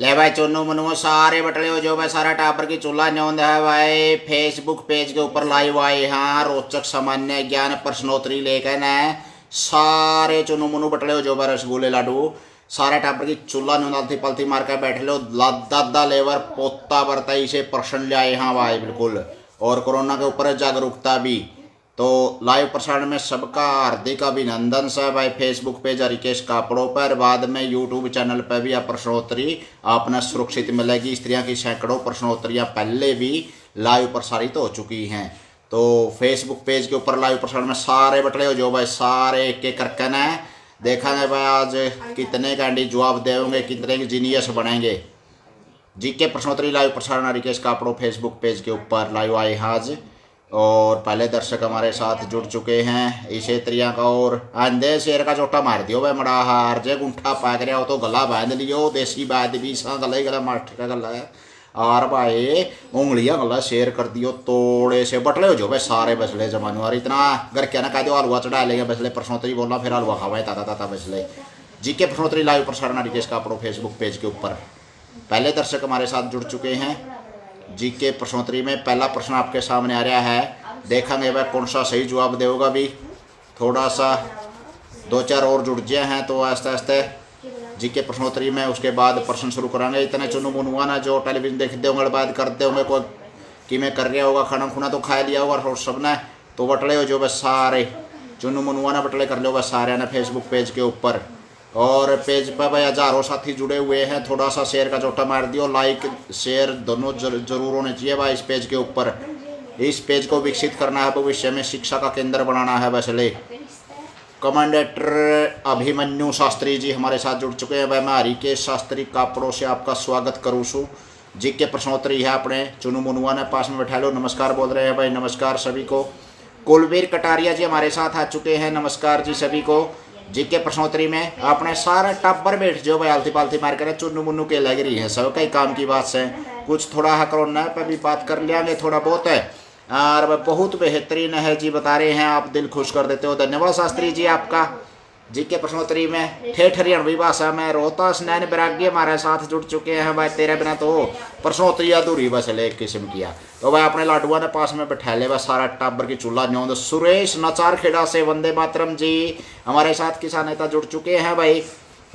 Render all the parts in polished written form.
ले भाई चुन्नू मुन्नू सारे बटले हो जो भाई सारा टापर की चूल्हा न्योंद है भाई फेसबुक पेज के ऊपर लाइव आए हाँ रोचक सामान्य ज्ञान प्रश्नोत्तरी लेकर न सारे चुन्नू मुन्नू बटले हो जो भाई रसगुल्ले लाडू सारे टापर की चूल्हा न्योंद पलती मार कर बैठे लो दादा लेवर पोता बरता इसे प्रश्न ले आए हाँ भाई बिल्कुल। और कोरोना के ऊपर जागरूकता भी तो लाइव प्रसारण में सबका हार्दिक अभिनंदन है भाई। फेसबुक पेज हरिकेश कापड़ों पर बाद में यूट्यूब चैनल पर भी यह प्रश्नोत्तरी आपने सुरक्षित मिलेगी। स्त्रियों की सैकड़ों प्रश्नोत्तरियाँ पहले भी लाइव प्रसारित हो चुकी हैं। तो फेसबुक पेज के ऊपर लाइव प्रसारण में सारे बटले हो जो भाई सारे एक एक करके न देखेंगे भाई आज कितने कैंडी जवाब देंगे कितने जीनियस बनेंगे। जीके प्रश्नोत्तरी लाइव प्रसारण हरिकेश कापड़ों फेसबुक पेज के ऊपर लाइव आए आज और पहले दर्शक हमारे साथ जुड़ चुके हैं इसे त्रिया का। और आंधे शेर का चोटा मार दियो भाई मड़ा हार जे गुंठा पाक रहा हो तो गला बांध लियो देसी बात भी सा गला ही गला मास्टर का गला है और भाई उंगलियां गला शेर कर दियो तोड़े से बटले हो जो भाई सारे बसले जमाने और इतना घर क्या ना कह दो हलवा चढ़ा लेंगे बसले प्रश्नोत्तरी बोलना फिर हलवा खावा ताता ताता बसले। जीके प्रश्नोत्तरी लाइव प्रसारण हरिकेश कापड़ों फेसबुक पेज के ऊपर पहले दर्शक हमारे साथ जुड़ चुके हैं। जीके प्रश्नोत्तरी में पहला प्रश्न आपके सामने आ रहा है देखेंगे वह कौन सा सही जवाब देगा। भी थोड़ा सा दो चार और जुड़ गए हैं तो आस्ते आस्ते जीके प्रश्नोत्तरी में उसके बाद प्रश्न शुरू कराएंगे। इतने चुनू मुनुआ ना जो टेलीविजन देखते होंगे बात करते होंगे कोई कि मैं कर रहा होगा खाना खुना तो खा लिया होगा और सब ने तो बटले हो जो बस सारे चुनू मुनुआ ना बटले कर लो बस सारे ना फेसबुक पेज के ऊपर। और पेज पर भाई हज़ारों साथी जुड़े हुए हैं थोड़ा सा शेयर का चोटा मार दियो लाइक शेयर दोनों जरूर होने चाहिए भाई इस पेज के ऊपर। इस पेज को विकसित करना है भविष्य में शिक्षा का केंद्र बनाना है वैसे। कमांडेटर अभिमन्यु शास्त्री जी हमारे साथ जुड़ चुके हैं भाई मैं हरिकेश शास्त्री कापड़ों से आपका स्वागत करूँ छूँ। जीके प्रश्नोत्तरी है अपने चुनू मुनुआ ने पास में बैठा लो नमस्कार बोल रहे हैं भाई नमस्कार सभी को। कुलवीर कटारिया जी हमारे साथ आ चुके हैं नमस्कार जी सभी को। जीके प्रश्नोत्तरी में आपने सारा टब्बर बैठ जाओ भाई आलती पालती मार कर चुन्नू मुन्नू के लग रही है सब कई काम की बात से कुछ थोड़ा है कोरोना पर भी बात कर लेंगे थोड़ा बहुत है और बहुत बेहतरीन है जी बता रहे हैं आप दिल खुश कर देते हो धन्यवाद शास्त्री जी आपका। जीके प्रश्नोत्तरी में ठेठ हरियाणवी भाषा में रोहतास नैन बैरागी हमारे साथ जुड़ चुके हैं भाई तेरे बिना तो प्रश्नोत्तरी अधूरी बस ले एक किस्म किया। तो भाई अपने लाडुआ ने पास में बैठा ले बस सारा टाबर की चूल्हा न्योंद। सुरेश नचार खेड़ा से वंदे मातरम जी हमारे साथ किसान नेता जुड़ चुके हैं भाई।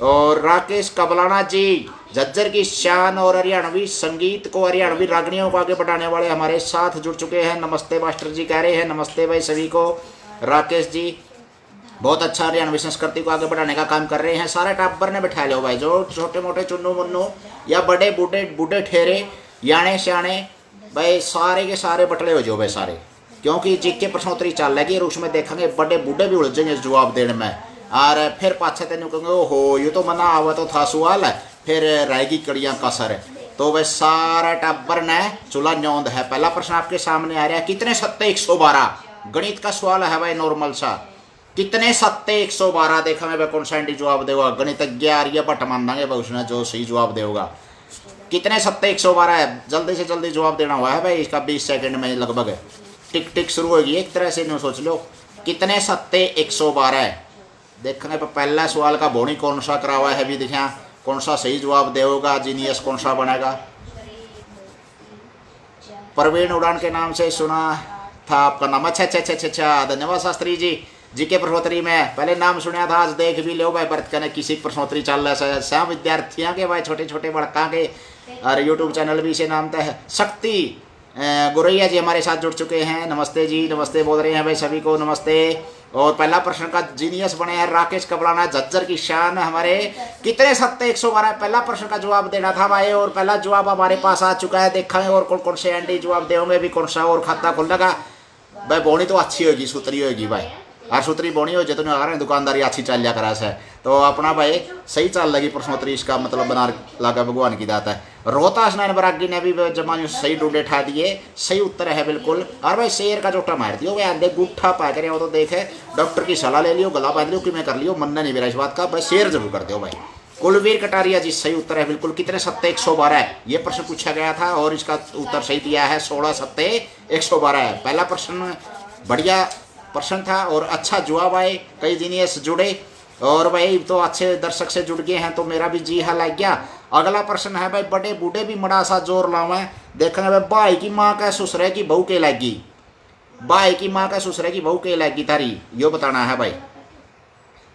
और राकेश कबलाना जी झज्जर की शान और हरियाणवी संगीत को हरियाणवी रागनियों को आगे बढ़ाने वाले हमारे साथ जुड़ चुके हैं नमस्ते मास्टर जी कह रहे हैं नमस्ते भाई सभी को। राकेश जी बहुत अच्छा हरियाणवी संस्कृति को आगे बढ़ाने का काम कर रहे हैं सारे टाबर ने बैठा लो भाई जो छोटे मोटे चुन्नू मुन्नू या बड़े बूढ़े बूढ़े ठेरे याने श्याणे भाई सारे के सारे बटले हो जो भाई सारे क्योंकि जीके प्रश्नोत्तरी चल रही और उसमें देखेंगे बड़े बूढ़े भी उलझेंगे जवाब देने में और फिर पाछे तेन कहेंगे ओहो ये तो मना आवा तो था सवाल है फिर रहेगी कड़ियाँ कसर। तो वह सारा टाबर ने चूल्हा न्योंद है। पहला प्रश्न आपके सामने आ रहा है कितने सत्ते 112 गणित का सवाल है भाई नॉर्मल सा कितने सत्ते 112 देखा मैं कौन सा जवाब देगा गणितज्ञ आर्य भट्ट मान देंगे भाई उसने जो सही जवाब देगा। कितने सत्ते 112 है जल्दी से जल्दी जवाब देना हुआ है भाई इसका 20 सेकंड में लगभग टिक टिक शुरू होगी एक तरह से न्यू सोच लो कितने सत्ते 112 है। देखने पर पहला सवाल का बोनी कौन सा करा हुआ है भी देखा कौन सा सही जवाब देगा जीनियस कौन सा बनेगा। प्रवीण उड़ान के नाम से सुना था आपका नाम अच्छा अच्छा अच्छा अच्छा धन्यवाद शास्त्री जी। जीके प्रश्नोत्तरी में पहले नाम सुना था आज देख भी लो भाई बर्त कने किसी प्रश्नोत्तरी चल रहा है सब विद्यार्थियों के भाई छोटे छोटे बड़का के और यूट्यूब चैनल भी इसे नाम है शक्ति गुरैया जी हमारे साथ जुड़ चुके हैं नमस्ते जी नमस्ते बोल रहे हैं भाई सभी को नमस्ते। और पहला प्रश्न का जीनियस बने हैं राकेश कबलाना झज्जर की शान हमारे कितने सत्ते 112 पहला प्रश्न का जवाब देना था भाई और पहला जवाब हमारे पास आ चुका है देखेंगे और कौन कौन से एंडी जवाब देंगे भी कौन सा और खाता खुलेगा भाई बोनी तो अच्छी होगी सूत्री होगी भाई और सूत्री बोनी हो जितने आ रहे हैं दुकानदारी अच्छी चल लिया करा से तो अपना भाई सही चल लगी प्रश्नोत्तरी इसका मतलब बना लगा भगवान की दात है। रोहतास नैन बैरागी ने भी जमाने सही डूडे ठा दिए सही उत्तर है बिल्कुल। और भाई शेर का चोटा मार दियो भाई आधे गुट्ठा पा कर तो देखे डॉक्टर की सलाह ले लियो गला बांध लियो कि मैं कर लियो मनना नहीं मेरा इस बात का भाई शेर जरूर कर दो भाई। कुलवीर कटारिया जी सही उत्तर है बिल्कुल कितने सत्ते 112 है ये प्रश्न पूछा गया था और इसका उत्तर सही दिया है 16 सत्ते 112 है। पहला प्रश्न बढ़िया प्रश्न था और अच्छा जवाब आए कई जीनियस जुड़े और भाई तो अच्छे दर्शक से जुड़ गए हैं तो मेरा भी जी हाँ लग गया। अगला प्रश्न है भाई, बड़े बूढ़े भी मड़ा सा जोर लावे, देखेंगे भाई भाई की माँ का ससुरे की बहू के लगी, भाई की माँ का ससुरे की बहू के लगी थारी, यो बताना है भाई।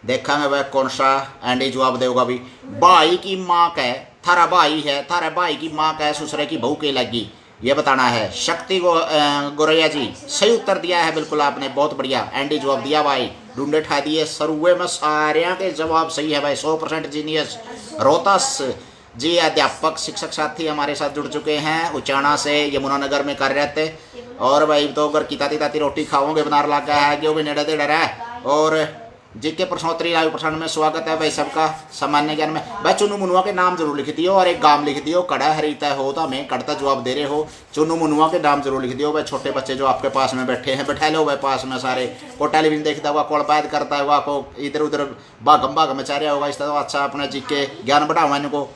देखेंगे भाई कौन सा एंडी जवाब देगा भी। भाई की माँ का, थारा भाई है, थारा भाई की माँ का ससुरे की बहू के लगी, ये बताना है। शक्ति गोरैया जी सही उत्तर दिया है बिल्कुल आपने, बहुत बढ़िया एंडी जवाब दिया भाई, ढूंढे ठा दिए सरुए में सारे के जवाब सही है भाई, 100% जीनियस। रोहतास जी अध्यापक शिक्षक साथी हमारे साथ जुड़ चुके हैं, उचाना से यमुनानगर में कार्यरत। और भाई तो अगर की ताती ताती रोटी खाओगे बनार लगा है जो भी नेड़े तेड़े रहा। और जीके प्रश्नोत्तरी लाइव प्रसारण में स्वागत है भाई सबका। सामान्य ज्ञान में भाई चुनू मुनुआ के नाम जरूर लिख दियो और एक गांव लिख दियो, कड़ा हरीता हो तो हमें कड़ता जवाब दे रहे हो, चुनू मुनुआ के नाम जरूर लिख दियो भाई। छोटे बच्चे जो आपके पास में बैठे हैं बैठा लो भाई पास में सारे, को टेलीविजन देखता हुआ, को बैद करता हुआ, को इधर उधर भागम मचा रहा होगा, इस तरह अच्छा अपने जीके ज्ञान बढ़ावा इनको।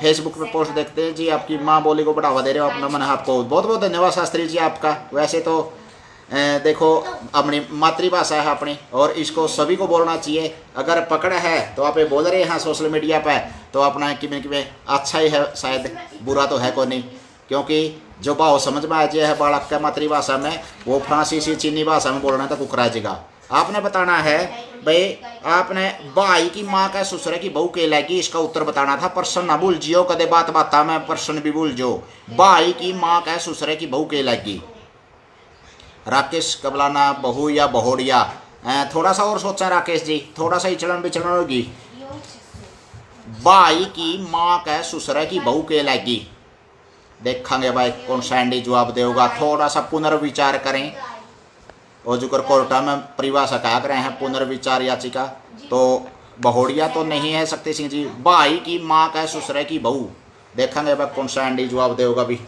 फेसबुक पे पोस्ट देखते हैं जी, आपकी माँ बोली को बढ़ावा दे रहे हो अपना मन, आपको बहुत बहुत धन्यवाद शास्त्री जी आपका। वैसे तो देखो अपनी मातृभाषा है अपनी और इसको सभी को बोलना चाहिए, अगर पकड़ है तो आप ये बोल रहे हैं सोशल मीडिया पे तो अपना कि अच्छा ही है, शायद बुरा तो है को नहीं, क्योंकि जो भाव समझ में आ जाए है बालक का मातृभाषा में, वो फ्रांसीसी चीनी भाषा में बोलना तो कुकरा जगह। आपने बताना है भाई, आपने भाई की माँ का ससुरे की बहू के लगी, इसका उत्तर बताना था। प्रश्न ना भूल जियो, कदे बात बाता में प्रश्न भी भूल जो। भाई की माँ का ससुरे की बहू के लगी, राकेश कबलाना बहू या बहोड़िया, थोड़ा सा और सोचा राकेश जी, थोड़ा सा इचलन बिचलन होगी। भाई की माँ का ससुरे की बहू के लगी, देखेंगे भाई कौन सा एंडी जवाब देगा। थोड़ा सा पुनर्विचार करें, और जो कोर्टा में परिभाषा कहा कर रहे हैं पुनर्विचार याचिका, तो बहोड़िया तो नहीं है शक्ति सिंह जी। भाई की माँ का ससुरे की बहू, देखेंगे भाई कौन सा एंडी जवाब देगा भी।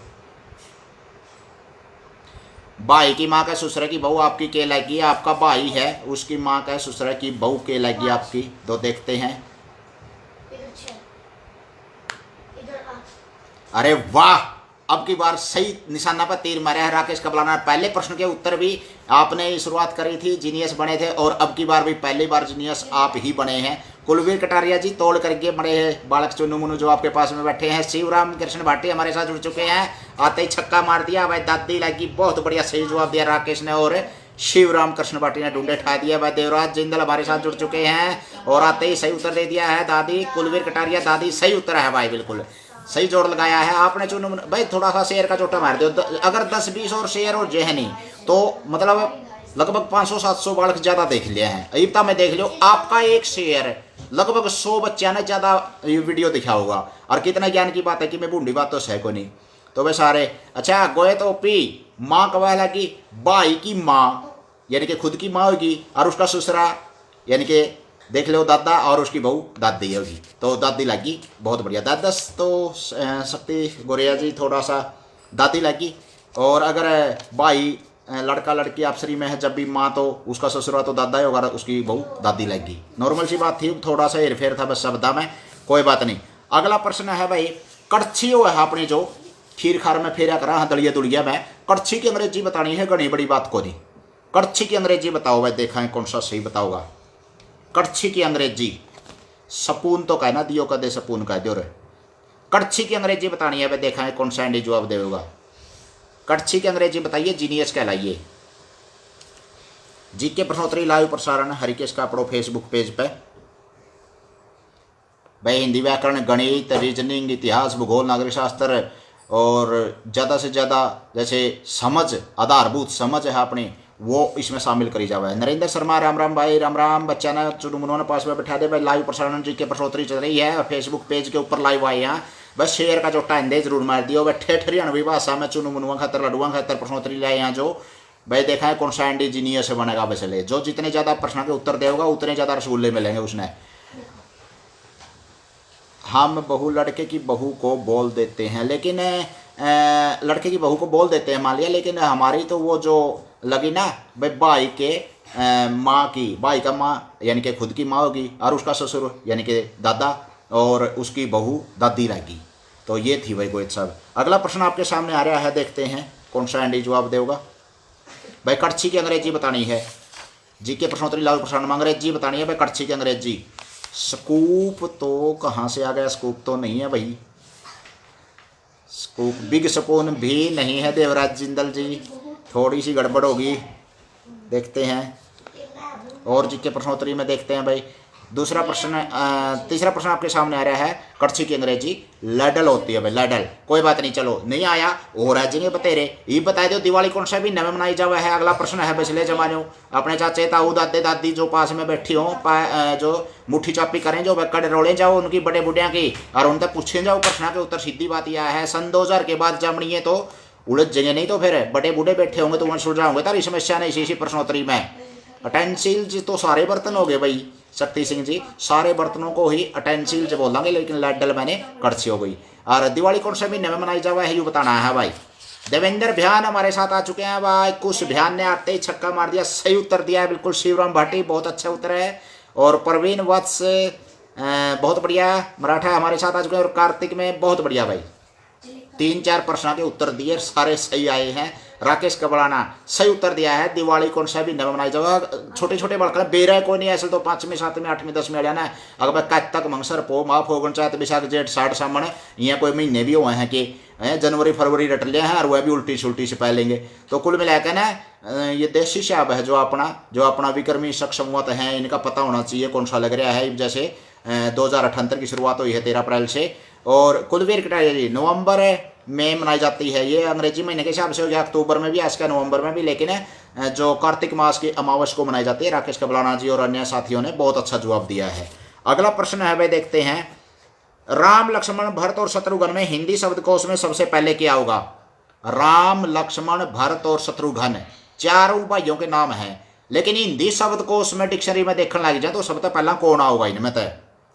भाई की माँ का ससुरे की बहू आपकी के लगी, आपका भाई है उसकी माँ का ससुरे की बहू के लगी आपकी, तो देखते हैं। अरे वाह, अब की बार सही निशाना पर तीर मारा है राकेश कबलाना। पहले प्रश्न के उत्तर भी आपने शुरुआत करी थी, जीनियस बने थे, और अब की बार भी पहली बार जीनियस आप ही बने हैं। कुलवीर कटारिया जी तोड़ करके बड़े हैं बालक चुनू मुनु जो आपके पास में बैठे हैं। शिवराम कृष्ण भाटी हमारे साथ जुड़ चुके हैं, आते ही छक्का मार दिया भाई, दादी लगी, बहुत बढ़िया सही जवाब दिया राकेश ने और शिवराम कृष्ण भाटी ने ढूंढे ठा दिया भाई। देवराज जिंदल हमारे साथ जुड़ चुके हैं और आते ही सही उत्तर दे दिया है दादी। कुलवीर कटारिया दादी सही उत्तर है भाई, बिल्कुल सही जोड़ लगाया है आपने। चुनू भाई थोड़ा सा शेयर का चोटा मार दो, अगर 10-20 और शेयर और जे नहीं तो मतलब लगभग 500-700 बालक ज्यादा देख लिया है। अयुक्ता में देख लो, आपका एक शेयर लगभग 100 बच्चा ने ज्यादा वीडियो दिखा होगा। और कितना ज्ञान की बात है कि मैं बूढ़ी बात तो सह को नहीं, तो वे सारे अच्छा गोए तो पी माँ कवा लगी, भाई की माँ यानी कि खुद की माँ होगी, और उसका ससुरा यानी कि देख लो दादा, और उसकी बहू दादी होगी, तो दादी लगी, बहुत बढ़िया। दादा तो शक्ति गोरिया जी थोड़ा सा दादी लगी, और अगर भाई लड़का लड़की आपसरी में है जब भी माँ, तो उसका ससुरा तो दादा ही होगा, उसकी बहू दादी लगी। नॉर्मल सी बात थी, थोड़ा सा हेरफेर था बस शब्दा में, कोई बात नहीं। अगला प्रश्न है भाई, कड़छी वो है अपनी जो खीर खार में फेरा करा हाँ दलिया दुलिया में, कड़छी की अंग्रेजी बतानी है, घनी बड़ी बात को नहीं। कड़छी की अंग्रेजी बताओ भाई, देखा कौन सा सही बताओगा। कड़छी की अंग्रेजी, सपून तो कहना दियो कदे सपून कह दो रे। कड़छी की अंग्रेजी बतानी है भाई, देखा है कौन सा एंडी जवाब देगा। कड़छी की अंग्रेजी बताइए, जीनियस कहलाइए। जीके प्रश्नोत्तरी लाइव प्रसारण हरिकेश कापड़ो फेसबुक पेज पे भाई, हिंदी व्याकरण, गणित, रीजनिंग, इतिहास, भूगोल, नागरिक शास्त्र और ज़्यादा से ज़्यादा जैसे समझ, आधारभूत समझ है अपनी, वो इसमें शामिल करी जावा है। नरेंद्र शर्मा राम राम भाई, राम राम। बच्चा ने चुनमुनों पास में बैठा दे भाई, लाइव प्रसारण जीके प्रश्नोत्तरी चल रही है, फेसबुक पेज के ऊपर लाइव आए हैं, बस शेयर का जो टाइम दे जरूर मार दियो। भाई ठेठ हरियाणवी भाषा में चुनू मुनुआ खातर लडुआ खातर प्रश्नोत्तरी लाए यहाँ जो भाई, देखा है कौन सा एंडी जीनियस से बनेगा वैसे ले, जो जितने ज़्यादा प्रश्न के उत्तर देगा उतने ज़्यादा रसगुल्ले मिलेंगे उसने। हम बहू लड़के की बहू को बोल देते हैं, लेकिन लड़के की बहू को बोल देते हैं मान लिया, लेकिन हमारी तो वो जो लगी ना भाई, भाई के माँ की, भाई का माँ यानी कि खुद की माँ होगी, और उसका ससुर यानी कि दादा, और उसकी बहू दादी लगी, तो ये थी भाई गोयत साहब। अगला प्रश्न आपके सामने आ रहा है, देखते हैं कौन सा एंडी जवाब देगा भाई। कड़छी की अंग्रेजी बतानी है, जीके प्रश्नोत्तरी लाइव प्रसारण में अंग्रेजी बतानी है भाई, कड़छी की अंग्रेजी। स्कूप तो कहाँ से आ गया, स्कूप तो नहीं है भाई, स्कूप बिग स्पून भी नहीं है देवराज जिंदल जी, थोड़ी सी गड़बड़ होगी। देखते हैं और जी के प्रश्नोत्तरी में देखते हैं भाई। दूसरा प्रश्न, तीसरा प्रश्न आपके सामने आ रहा है, कड़छी की अंग्रेजी लडल होती है भाई, लडल। कोई बात नहीं, चलो नहीं आया और आ जाएंगे बतेरे। ये बता दो दिवाली कौन सा भी नवे मनाई जावा है। अगला प्रश्न है पिछले जमाने अपने चाचे ताऊ दादे दादी जो पास में बैठी हो, जो मुट्ठी चापी करें, जो कड़े रोले जाओ उनकी बड़े बुढ़िया की, और उनसे पूछे जाओ प्रश्न के उत्तर। सीधी बात यह है, सन 2000 के बाद जमणिए तो उलझ जाएंगे, नहीं तो फिर बड़े बूढ़े बैठे होंगे तो वहाँ सुलझाओगे तारी समस्या नहीं इसी प्रश्नोत्तरी में। अटेंसिल्स तो सारे बर्तन हो गए भाई शक्ति सिंह जी, सारे बर्तनों को ही अटेंसिल्स बोलेंगे, लेकिन लडल मैंने कड़छी हो गई। और दिवाली कौन सा महीने में मनाई जावा है, ये बताना है भाई। देवेंद्र भ्यान हमारे साथ आ चुके हैं भाई। कुछ भ्यान ने आते ही छक्का मार दिया, सही उत्तर दिया है बिल्कुल। शिवराम भाटी बहुत अच्छा उत्तर है। और प्रवीण वत्स बहुत बढ़िया मराठा हमारे साथ आ चुके हैं। और कार्तिक में बहुत बढ़िया भाई, 3-4 प्रश्न के उत्तर दिए, सारे सही आए हैं। राकेश कबड़ाना सही उत्तर दिया है, दिवाली कौन सा भी नव मनाई जाओ। छोटे छोटे बड़का बेरा कोई नहीं, ऐसे तो 5वीं 7वीं 8वीं 10वीं अड़िया ना। अगर कत तक मंगसर पो माफ होगन चाहे विशाख जेठ 60 सामने यहाँ कोई महीने भी हुए हैं कि जनवरी फरवरी रट लिया है, और वह भी उल्टी सुल्टी से पालेंगे। तो कुल मिलाकर ना ये देशी शाब है जो अपना विक्रमी संवत है, इनका पता होना चाहिए कौन सा लग रहा है। जैसे 2078 की शुरुआत हुई है 13 अप्रैल से, और कुलवीर कटारिया जी नवंबर में मनाई जाती है। ये अंग्रेजी महीने के हिसाब से हो गया, अक्टूबर में भी आज का नवंबर में भी, लेकिन जो कार्तिक मास की अमावस को मनाई जाती है। राकेश कबलाना जी और अन्य साथियों ने बहुत अच्छा जवाब दिया है। अगला प्रश्न है भाई, देखते हैं। राम लक्ष्मण भरत और शत्रुघ्न में हिंदी शब्दकोश में सबसे पहले क्या होगा? राम लक्ष्मण भरत और शत्रुघ्न चारों भाइयों के नाम हैं, लेकिन हिंदी शब्दकोश में डिक्शनरी में देखने लग जाए तो सबसे पहला कौन आओगा इनमें? तो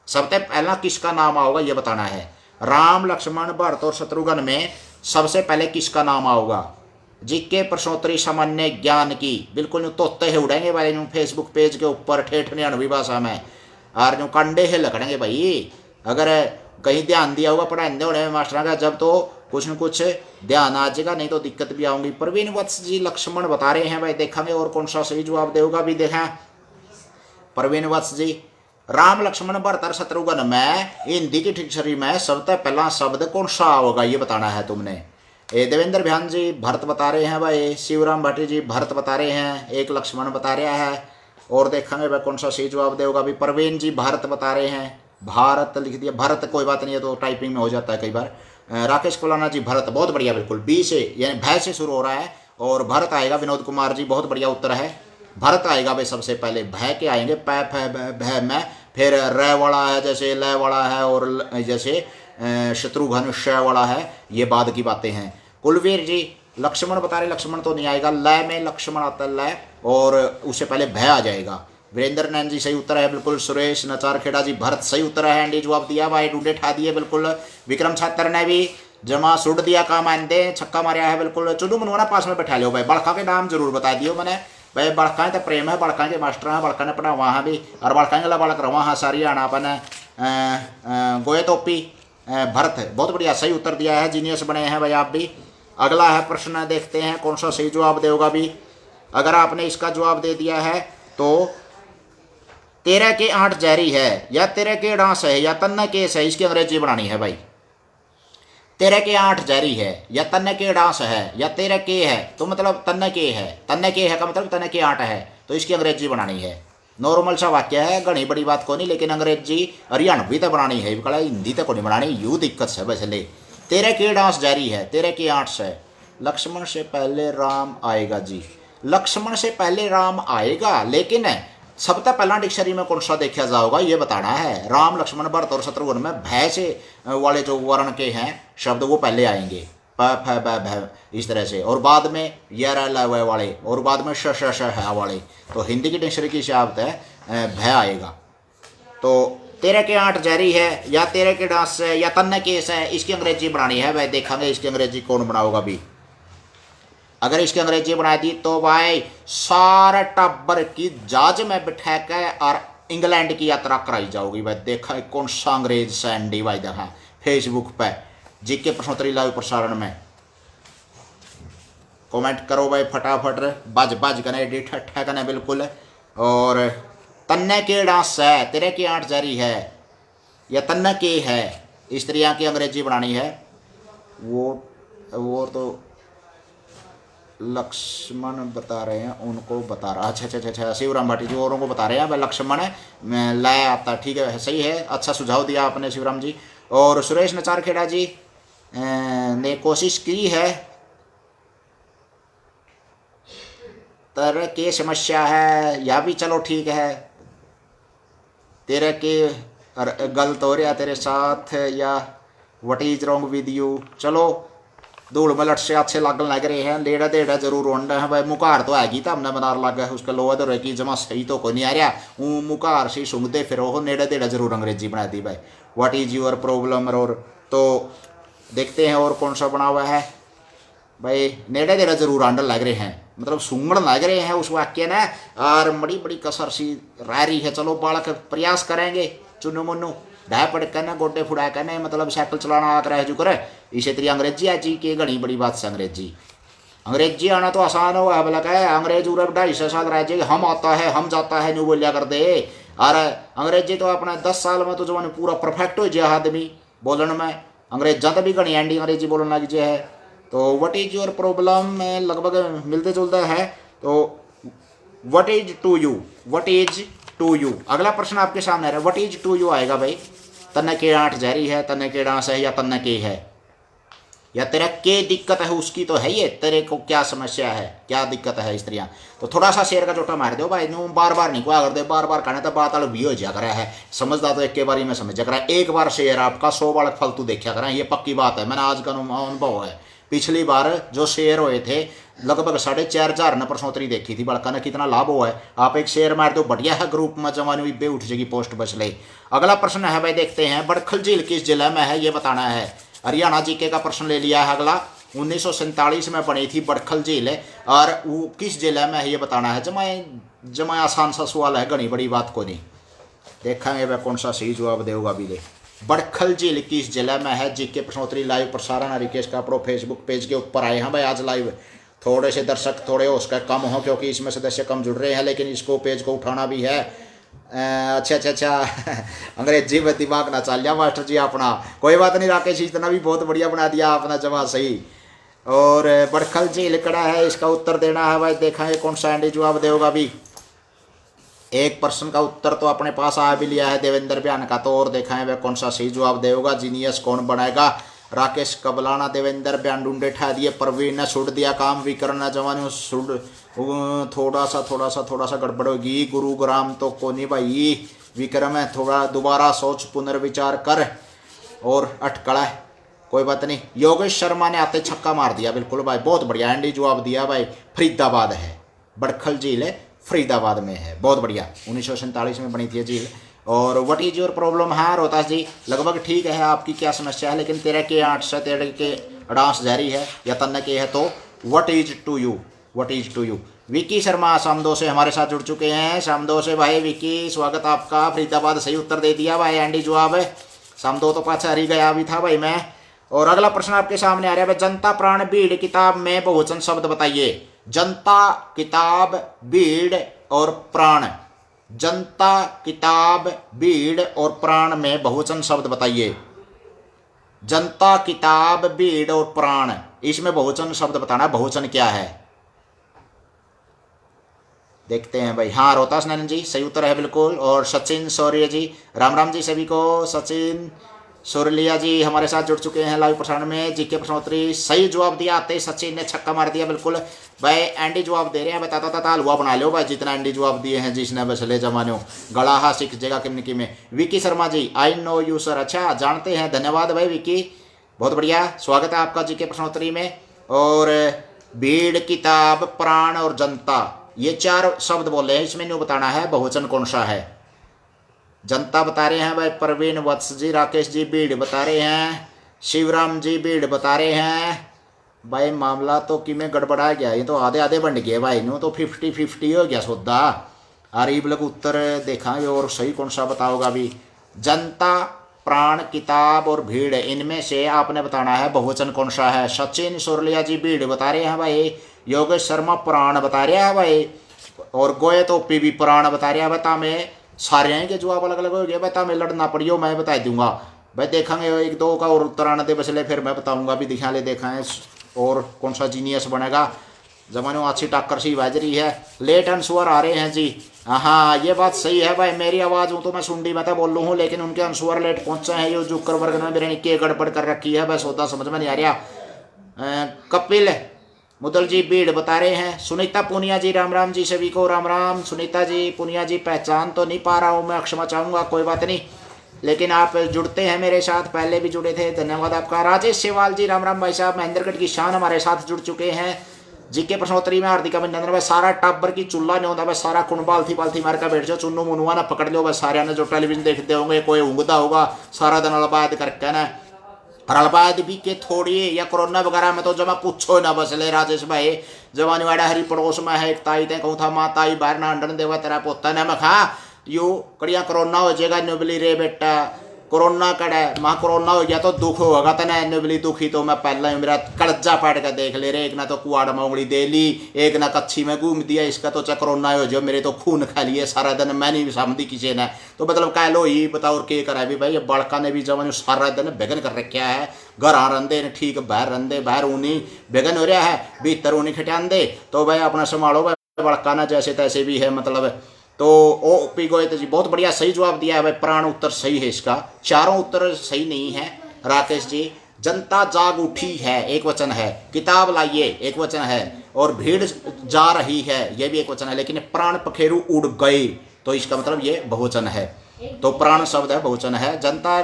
सबसे पहला किसका नाम आओगा ये बताना है। राम लक्ष्मण भरत और शत्रुघ्न में सबसे पहले किसका नाम आओगा? जीके प्रश्नोत्तरी सामान्य ज्ञान की बिल्कुल तोते है उड़ेंगे भाई फेसबुक पेज के ऊपर ठेठ 99 भाषा में, और जो कंडे है लकड़ेंगे भाई। अगर कहीं ध्यान दिया होगा पढ़ाने होने में मास्टर का, जब तो कुछ न कुछ ध्यान आ जाएगा, नहीं तो दिक्कत भी आऊंगी। प्रवीण वत्स जी लक्ष्मण बता रहे हैं भाई, देखेंगे और कौन सा सही जवाब देगा भी देखें। प्रवीण वत्स जी राम लक्ष्मण भरत और शत्रुघ्न में हिंदी की डिक्शनरी में सबसे पहला शब्द कौन सा होगा ये बताना है तुमने। देवेंद्र भ्यान जी भरत बता रहे हैं भाई, शिवराम भाटी जी भरत बता रहे हैं, एक लक्ष्मण बता रहा है, और देखेंगे भाई कौन सा सही जवाब देगा भी। प्रवीण जी भारत बता रहे हैं, भारत लिख दिया, भारत कोई बात नहीं है तो टाइपिंग में हो जाता है कई बार। राकेश कोलाना जी भरत बहुत बढ़िया, बिल्कुल बी से यानी भय से शुरू हो रहा है और भरत आएगा। विनोद कुमार जी बहुत बढ़िया उत्तर है, भरत आएगा भाई सबसे पहले। भय के आएंगे पै भय में, फिर र वाला है, जैसे ल वाला है, और जैसे शत्रुघ्न श वाला है, ये बाद की बातें हैं। कुलवीर जी लक्ष्मण बता रहे, लक्ष्मण तो नहीं आएगा, ल में लक्ष्मण आता है ल, और उससे पहले भय आ जाएगा। वीरेंद्र नैन जी सही उत्तर है बिल्कुल। सुरेश नचार खेड़ा जी भरत सही उत्तर है, एंडी जवाब दिया भाई, डूडे ठा दिए बिल्कुल। विक्रम छात्र ने भी जमा सुट दिया काम आंदे, छक्का मारा है बिल्कुल। चुनू मनवाना पास में बैठा लो भाई, बड़का के नाम जरूर बता दियो मैंने भाई। बड़का तो प्रेम है, बड़का के मास्टर हैं, बड़का ने पढ़ा वहाँ भी, और बड़का गला बड़क रहा वहाँ सारी आना अपन गोए टोपी। भरत बहुत बढ़िया सही उत्तर दिया है, जीनियस बने हैं भाई आप भी। अगला है प्रश्न, देखते हैं कौन सा सही जवाब देगा भी। अगर आपने इसका जवाब दे दिया है तो 13 के 8 जहरी है, या 13 के डांस है, या तन्ना केस है, इसकी अंग्रेजी बनानी है भाई। 13 के 8 जहरी है, या तन्ने के डांस है, या 13 के है तो मतलब तन्ने के है, तन्ने के है का मतलब तन्ने के 8 है, तो इसकी अंग्रेजी बनानी है। नॉर्मल सा वाक्य है, घनी बड़ी बात को नहीं, लेकिन अंग्रेजी हरियाणवी तो बनानी है, कला हिंदी तो को नहीं बनानी, यू दिक्कत है वैसे ले। 13 के डांस जारी है, 13 के 8 से लक्ष्मण से पहले राम आएगा जी, लक्ष्मण से पहले राम आएगा, लेकिन सबसे पहला डिक्शनरी में कौन सा देखा जाएगा ये बताना है। राम लक्ष्मण भरत और शत्रुघ्न में भय से वाले जो वर्ण के हैं शब्द वो पहले आएंगे, प फ ब भ इस तरह से, और बाद में य र ल व वाले, और बाद में श श श ह वाले। तो हिंदी की डिक्शनरी की शब्द है भय आएगा। तो 13 के 8 जहरी है, या 13 के डांस है, या तन्ने केस है, इसकी अंग्रेजी बनानी है भाई। देखेंगे इसकी अंग्रेजी कौन बनाओगा भी। अगर इसकी अंग्रेजी बना दी तो भाई सारे टब्बर की जहाज में बिठा के और इंग्लैंड की यात्रा कराई जाओगी भाई। देखा कौन सा अंग्रेज सैंडी भाई, देखा फेसबुक पे जीके प्रश्नोत्तरी लाइव प्रसारण में। कमेंट करो भाई फटाफट, बज बज कने एडिट ठा कने बिल्कुल, और तन्ने के डांस है, तेरे की आठ जारी है, या तन्ने के है, स्त्रियां की अंग्रेजी बनानी है। वो तो लक्ष्मण बता रहे हैं, उनको बता रहा। अच्छा अच्छा अच्छा अच्छा, शिवराम भाटी जी औरों को बता रहे हैं भाई, लक्ष्मण लाया आता। ठीक है, सही है, अच्छा सुझाव दिया आपने शिवराम जी। और सुरेश नचार खेड़ा जी ने कोशिश की है, तरह की समस्या है, या भी चलो ठीक है, तेरे के गलत हो रहा तेरे साथ, या what is wrong with you. चलो धूल मलट से अच्छे लगन लग रहे हैं, लेड़ा देड़ा जरूर रोंड है भाई। मुकार तो हैगी था हमने बनार लग है उसका लोहा तो की जमा सही तो कोई नहीं आ रहा, वो मुकार से सुंगते फिर वो नेड़ा देड़ा जरूर अंग्रेजी बना दी भाई। What is your problem. और तो देखते हैं और कौन सा बना हुआ है भाई। नेड़ा देड़ा जरूर आंडल लग रहे हैं, मतलब सूंगण लग रहे हैं उस वाक्य ने, और बड़ी बड़ी कसर सी रह रही है। चलो बालक प्रयास करेंगे, चुनु मुन्नू ढह पड़ कहना गोडे फुड़ा कहने, मतलब साइकिल चलाना आकर रह चुकर इसे तेरी अंग्रेजी आ जी के घनी बड़ी बात से। अंग्रेजी आना तो आसान हो है बोला कह, अंग्रेज उरा 250 साल रह जाए, हम आता है हम जाता है न्यू बोलिया कर दे। और अंग्रेजी तो अपना 10 साल में तो जब पूरा परफेक्ट हो जाए आदमी बोलने में, अंग्रेजा तो भी घनी एंडी अंग्रेजी बोलने लग जाए है। तो व्हाट इज योर प्रॉब्लम में लगभग मिलते जुलते है। तो what is to you, what is to you, अगला प्रश्न आपके सामने आ रहा है, व्हाट इज टू यू आएगा भाई। तन्ने के आठ जारी है, तन्ने के डांस है, या तन्ने के है, या तेरा के दिक्कत है उसकी तो है ये, तेरे को क्या समस्या है, क्या दिक्कत है स्त्रियां। तो थोड़ा सा शेर का चोटा मार दो भाई, न्यू बार बार नहीं क्या कर दे, बार बार कहने तो बात अलग भी हो जा करा है। समझदा तो एक के बारी में समझ जा करा, एक बार शेर आपका 100 बार फालतू देखा करा, ये पक्की बात है, मैंने आज का अनुभव है। पिछली बार जो शेयर हुए थे लगभग 4,500 ने प्रश्नोत्तरी देखी थी, बड़का ने कितना लाभ हुआ है। आप एक शेयर मार दो, बढ़िया है, ग्रुप में जवान भी बे उठ जाएगी पोस्ट बच ले। अगला प्रश्न है भाई, देखते हैं, बड़खल झील किस जिले में है ये बताना है। हरियाणा जीके का प्रश्न ले लिया है अगला। 1947 में बनी थी बड़खल झील, और वो किस जिले में है ये बताना है। जमा आसान सा सवाल है, घनी बड़ी बात को नहीं, देखेंगे वह कौन सा सही जवाब देगा भी ले। बड़खल झील किस जिले में है, जीके प्रश्नोत्तरी लाइव प्रसारण हरिकेश का प्रो फेसबुक पेज के ऊपर आए हैं भाई आज लाइव। थोड़े से दर्शक थोड़े उसका कम हो क्योंकि इसमें सदस्य कम जुड़ रहे हैं, लेकिन इसको पेज को उठाना भी है। अच्छा अच्छा अच्छा अंग्रेजी में दिमाग ना चल लिया मास्टर जी अपना, कोई बात नहीं राकेश, इतना भी बहुत बढ़िया बना दिया आपने जवाब सही। और बड़खल झील कड़ा है, इसका उत्तर देना है भाई, देखेंगे कौन सा एंडी जवाब देगा भी। एक प्रश्न का उत्तर तो अपने पास आ भी लिया है देवेंद्र बयान का, तो और देखा है वह कौन सा सही जवाब देगा। जीनियस कौन बनाएगा, राकेश कबलाना देवेंद्र बयान ढूंढे ठा दिए, प्रवीण ने छुड़ दिया काम, विकर्ण जवान छुड़ थोड़ा सा गड़बड़ होगी। गुरुग्राम तो कोनी भाई, विक्रम है, थोड़ा दोबारा सोच पुनर्विचार कर, और अटकड़ा है, कोई बात नहीं। योगेश शर्मा ने आते छक्का मार दिया, बिल्कुल भाई बहुत बढ़िया एंडी जवाब दिया भाई। फरीदाबाद है, बड़खल झील है फरीदाबाद में है, बहुत बढ़िया। 1947 में बनी थी झील। और व्हाट इज योर प्रॉब्लम, हाँ रोहतास जी लगभग ठीक है, आपकी क्या समस्या है, लेकिन तेरे के 8 से तेरे के डांस जारी है, या तन्ने के है, तो what is to you, what is to you. Vicky Sharma शामदो से हमारे साथ जुड़ चुके हैं, शामदो से भाई विकी स्वागत आपका। फरीदाबाद सही उत्तर दे दिया भाई, एंडी जवाब है। शामदो तो पाछा हरी गया भी था भाई मैं। और अगला प्रश्न आपके सामने आ रहा है, जनता प्राण भीड़ किताब में बहुवचन शब्द बताइए। जनता किताब भीड़ और प्राण, जनता किताब भीड़ और प्राण में बहुवचन शब्द बताइए। जनता किताब भीड़ और प्राण, इसमें बहुवचन शब्द बताना, बहुवचन क्या है देखते हैं भाई। हाँ रोहतास नैन जी सही उत्तर है बिल्कुल। और सचिन सौर्य जी राम राम जी सभी को। सचिन सुरलिया जी हमारे साथ जुड़ चुके हैं लाइव प्रसारण में। जीके प्रश्नोत्तरी सही जवाब दिया, आते सचिन ने छक्का मार दिया बिल्कुल भाई। एंडी जवाब दे रहे हैं, बताता था हलवा बना लो भाई, जितना एंडी जवाब दिए हैं जिसने बस ले जमानो गलाहा सीख जगह किमनिकी में। Vicky Sharma ji I know you sir, अच्छा जानते हैं, धन्यवाद भाई विकी, बहुत बढ़िया, स्वागत है आपका जीके प्रश्नोत्तरी में। और भीड़ किताब प्राण और जनता, ये 4 शब्द बोले हैं, इसमें न्यू बताना है बहुवचन कौन सा है। जनता बता रहे हैं भाई प्रवीण वत्स जी, राकेश जी भीड़ बता रहे हैं, शिवराम जी भीड़ बता रहे हैं भाई। मामला तो कि में गड़बड़ा गया, ये तो आधे आधे बन गए भाई, नो तो 50-50 हो गया सौदा। अरीब लोग उत्तर देखा और सही कौन सा बताओगा अभी। जनता प्राण किताब और भीड़, इनमें से आपने बताना है बहुवचन कौन सा है। सचिन सुरलिया जी भीड़ बता रहे हैं भाई, योगेश शर्मा प्राण बता रहे हैं भाई, और गोये तो भी प्राण बता रहे हैं। बता में सारे हैं कि जवाब अलग अलग हो गया भाई, तमें लड़ना पड़ियो मैं बता दूंगा भाई। देखेंगे एक दो का और उत्तर आने दे बसले, फिर मैं बताऊंगा भी दिखा ले देखा है और कौन सा जीनियस बनेगा। जमाने में अच्छी टक्कर सी बज रही है। लेट आंसर आ रहे हैं जी। हाँ ये बात सही है भाई, मेरी आवाज़ हूँ तो मैं सुंडी मैं तो बोल लूँ हूँ, लेकिन उनके आंसर लेट पहुँचे हैं। ये जुकर वर्ग ने मेरे के गड़बड़ कर रखी है, बस सौदा समझ में नहीं आ रहा। कपिल मुदल जी भीड़ बता रहे हैं। सुनीता पुनिया जी राम राम जी, सभी को राम राम। सुनीता जी पुनिया जी पहचान तो नहीं पा रहा हूँ मैं, क्षमा चाहूँगा, कोई बात नहीं, लेकिन आप जुड़ते हैं मेरे साथ, पहले भी जुड़े थे, धन्यवाद आपका। राजेश सेवाल जी राम राम भाई साहब, महेंद्रगढ़ की शान हमारे साथ जुड़ चुके हैं। जीके प्रश्नोत्तरी में हार्दिक अभिनंदन भाई। सारा टाबर की चूल्हा नहीं होता भाई, सारा कुण बालथी बालथी मार का बैठ जाओ, चुन्नू मुनुआ ना पकड़ लो बस। सारे ने जो टेलीविजन देखते होंगे कोई ऊँगदा होगा सारा दिन अलबाद करके ना, और अलबाद भी के थोड़ी या कोरोना वगैरह में तो जमा पूछो ना बस ले राजेश भाई। जवानी वाड़ा हरी पड़ोस में है एक ताई ते कहूँ था माँ ताई बाहर ना अंडन देवा तेरा पोता ने मैं खा यू कड़िया कोरोना हो जाएगा नुबली रे बेटा, कोरोना कड़ा माँ कोरोना हो गया तो दुख होगा तना नुबली दुखी तो मैं पहला मेरा कड़जा पाट कर देख ले रे। एक ना तो कुआड़ में उंगली दे ली, एक ना कच्छी में घूम दिया, इसका तो चाहे कोरोना हो जो मेरे तो खून खा लिए सारा दिन, मैं नहीं समझी किसी ने। तो मतलब कह लो ही बताओ और क्या करा भी भाई। ये बड़का ने भी जब सारा दिन बेगन कर रखा है, घर आ रंदे ने ठीक बाहर रंदे, बाहर ऊनी बेगन हो रहा है भीतर ऊनी खटांदे, तो भाई अपना संभालो भाई। बड़का ना जैसे तैसे भी है मतलब। तो ओ पी गोयत जी बहुत बढ़िया सही जवाब दिया है भाई, प्राण उत्तर सही है इसका, चारों उत्तर सही नहीं है। राकेश जी जनता जाग उठी है एक वचन है, किताब लाइए एक वचन है, और भीड़ जा रही है ये भी एक वचन है, लेकिन प्राण पखेरु उड़ गए तो इसका मतलब ये बहुवचन है। तो प्राण शब्द है बहुवचन है। जनता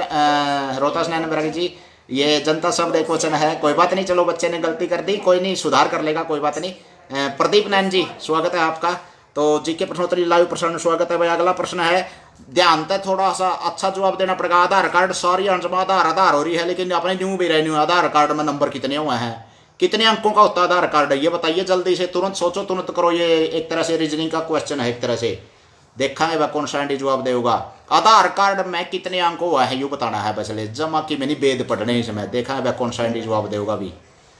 रोहतास नैन बैरागी जी ये जनता शब्द एक वचन है, कोई बात नहीं, चलो बच्चे ने गलती कर दी, कोई नहीं सुधार कर लेगा, कोई बात नहीं। प्रदीप नैन जी स्वागत है आपका। तो जीके प्रश्नोत्तरी लाइव प्रसारण स्वागत है भाई। अगला प्रश्न है, ध्यान से थोड़ा सा अच्छा जवाब देना पड़ेगा। आधार कार्ड सारी अंशमा आधार हो रही है, लेकिन अपने न्यू भी रहनी आधार कार्ड में नंबर कितने हुए हैं, कितने अंकों का होता है आधार कार्ड, ये बताइए जल्दी से, तुरंत सोचो तुरंत करो। ये एक तरह से रीजनिंग का क्वेश्चन है एक तरह से, देखा वह कौन सा एंडी जवाब देगा। आधार कार्ड में कितने अंक हुआ है यू बताना है बस ले, जमा की मैंने वेद पढ़ने इसमें, देखा वह कौन सा एंडी जवाब देगा अभी।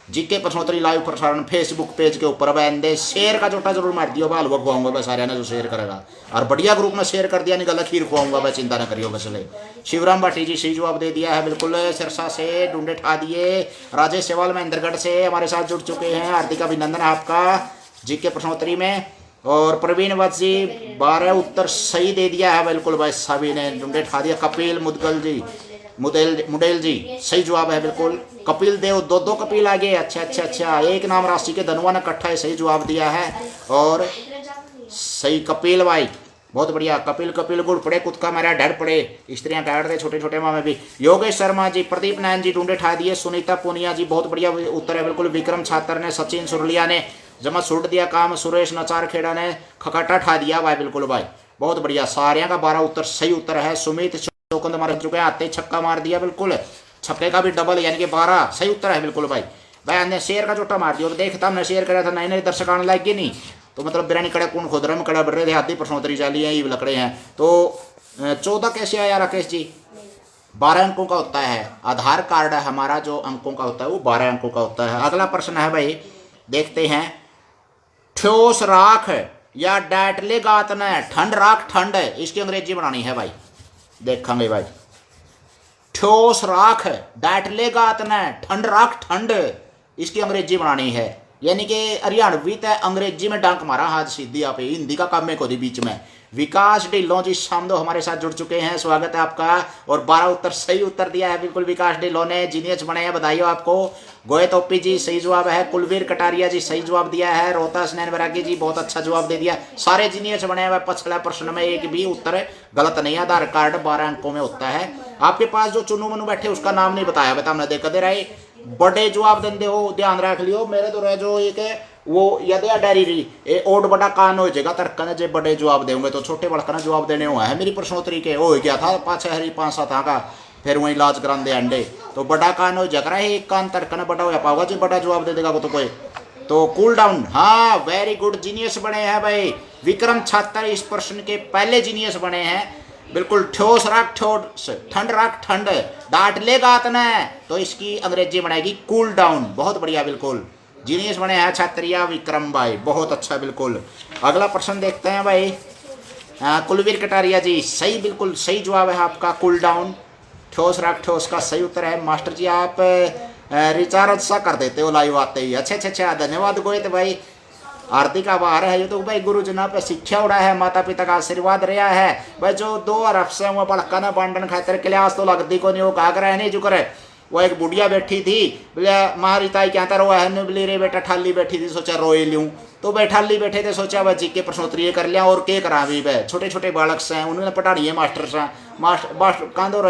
जीके प्रश्नोत्तरी लाइव प्रसारण फेसबुक पेज के ऊपर बंदे शेयर का जोटा जरूर मार दियो, हलवा खुआऊंगा बस सारे ने जो शेयर करेगा, और बढ़िया ग्रुप में शेयर कर दिया, नहीं गलत खीर खुआऊंगा बस, चिंता न करियो बस ले। शिवराम भाटी जी सही जवाब दे दिया है बिल्कुल, सिरसा से ढूंढे ठा दिए। राजेश सेवाल महेंद्रगढ़ से हमारे साथ जुड़ चुके हैं, हार्दिक अभिनंदन है आपका जीके प्रश्नोत्तरी में। और प्रवीण वत्स जी 12 उत्तर सही दे दिया है बिल्कुल भाई, सभी ने ढूंढे ठा दिया। कपिल मुदगल जी मुडेल जी सही जवाब है बिल्कुल। कपिल देव दो कपिल आगे, अच्छा अच्छा अच्छा, एक नाम राशि के धनवा ने इकट्ठा सही जवाब दिया है, और सही कपिल भाई बहुत बढ़िया। कपिल कपिल गुड़ पड़े कुत्का मारा डर पड़े, स्त्रियां काट रहे छोटे छोटे मामे भी। योगेश शर्मा जी प्रदीप नारायण जी ढूंढे ठा दिए। सुनीता पुनिया जी बहुत बढ़िया उत्तर है बिल्कुल। विक्रम छात्र ने, सचिन सुरलिया ने जमा सुट दिया काम, सुरेश नचार खेड़ा ने खकाटा ठा दिया भाई बिल्कुल भाई बहुत बढ़िया। सारिया का 12 उत्तर सही उत्तर है। सुमित चौकंद मार चुके हैं, आते ही छक्का मार दिया बिल्कुल, छक्के का भी डबल यानी कि 12 सही उत्तर है बिल्कुल भाई। भाई हमने शेयर का जोटा मार दिया, देखता हमने शेयर करा था, नए नए दर्शक आने लग गए नहीं, तो मतलब बिरानी कड़ा कौन खुदरम कड़ा बढ़ रहे थे, हाथी प्रश्नोत्तरी चाली है ये लकड़े हैं। तो 14 कैसे आया राकेश जी? 12 अंकों का होता है आधार कार्ड, हमारा जो अंकों का होता है वो 12 अंकों का होता है। अगला प्रश्न है भाई, देखते हैं। ठोस राख या डाटले गातन है, ठंड राख ठंड है, इसकी अंग्रेजी बनानी है भाई, देखेंगे भाई। ठोस राख डाटले गातन है, ठंड राख ठंड, इसकी अंग्रेजी बनानी है, यानी कि हरियाणवी तय अंग्रेजी में डांक मारा हाथ सीधी आप, हिंदी का काम में कोई बीच में। विकास ढिल्लों जी शामदो हमारे साथ जुड़ चुके हैं, स्वागत है आपका। और 12 उत्तर सही उत्तर दिया है बिल्कुल विकास ढिल्लों ने, जीनियस बने हैं, बधाई हो आपको। गोयत ओपी जी सही जवाब है। कुलवीर कटारिया जी सही जवाब दिया है। रोहतास नैन बैरागी जी बहुत अच्छा जवाब दे दिया। सारे जीनियस बने हुए, पिछले प्रश्न में एक भी उत्तर गलत नहीं है। आधार कार्ड 12 अंकों में होता है। आपके पास जो चुनू मनु बैठे उसका नाम नहीं बताया, बता हमने देखा दे रहे बड़े जवाब देंदे हो, ध्यान रख लियो। मेरे तो रह जो एक वो यदि डायरी रही ओड बड़ा कान हो जाएगा तर्कन, जे बड़े जवाब देंगे तो छोटे बड़कन जवाब देने हुआ है। मेरी प्रश्नोत्तरी के हो गया था 5-6 का, फिर वही इलाज करान दे अंडे, तो बड़ा कान हो जाकर एक कान तर्कन बड़ा हो पाओगा जी, बड़ा जवाब दे देगा तो कोई। तो कूल डाउन, हाँ वेरी गुड, जीनियस बने हैं भाई। विक्रम छात्र इस प्रश्न के पहले जीनियस बने हैं बिल्कुल। ठोस राख ठोस, ठंड राख ठंड, डांट लेगा इतना, तो इसकी अंग्रेजी बनेगी कूल डाउन। बहुत बढ़िया बिल्कुल, जीनियस बने हैं छात्रिया विक्रम भाई, बहुत अच्छा बिल्कुल। अगला प्रश्न देखते हैं भाई। कुलवीर कटारिया जी सही, बिल्कुल सही जवाब है आपका। कूल डाउन, ठोस राग ठोस का सही उत्तर है। मास्टर जी आप रिचार्ज सा कर देते हो लाइव आते ही। अच्छा अच्छा अच्छा, धन्यवाद गोयत भाई, हार्दिक आभार है। ये तो भाई गुरु जना पे शिक्षा उड़ा है, माता पिता का आशीर्वाद रहा है भाई। जो 2 अरब से हुआ पड़का ना बांटन खातर क्लास तो लगती को नहीं, वो का करे नहीं जुकर। वो एक बुढ़िया बैठी थी, बोले मारी ताई क्या रो है, बोले रे बेटा ठाली बैठी थी, सोचा रोए लूँ तो बैठाली बैठे थे, सोचा वह जी के प्रश्नोत्तरीय कर लिया और के करा भी वह छोटे छोटे बालक से उन्होंने पढ़ाड़ी है मास्टर से। मास्टर कांदो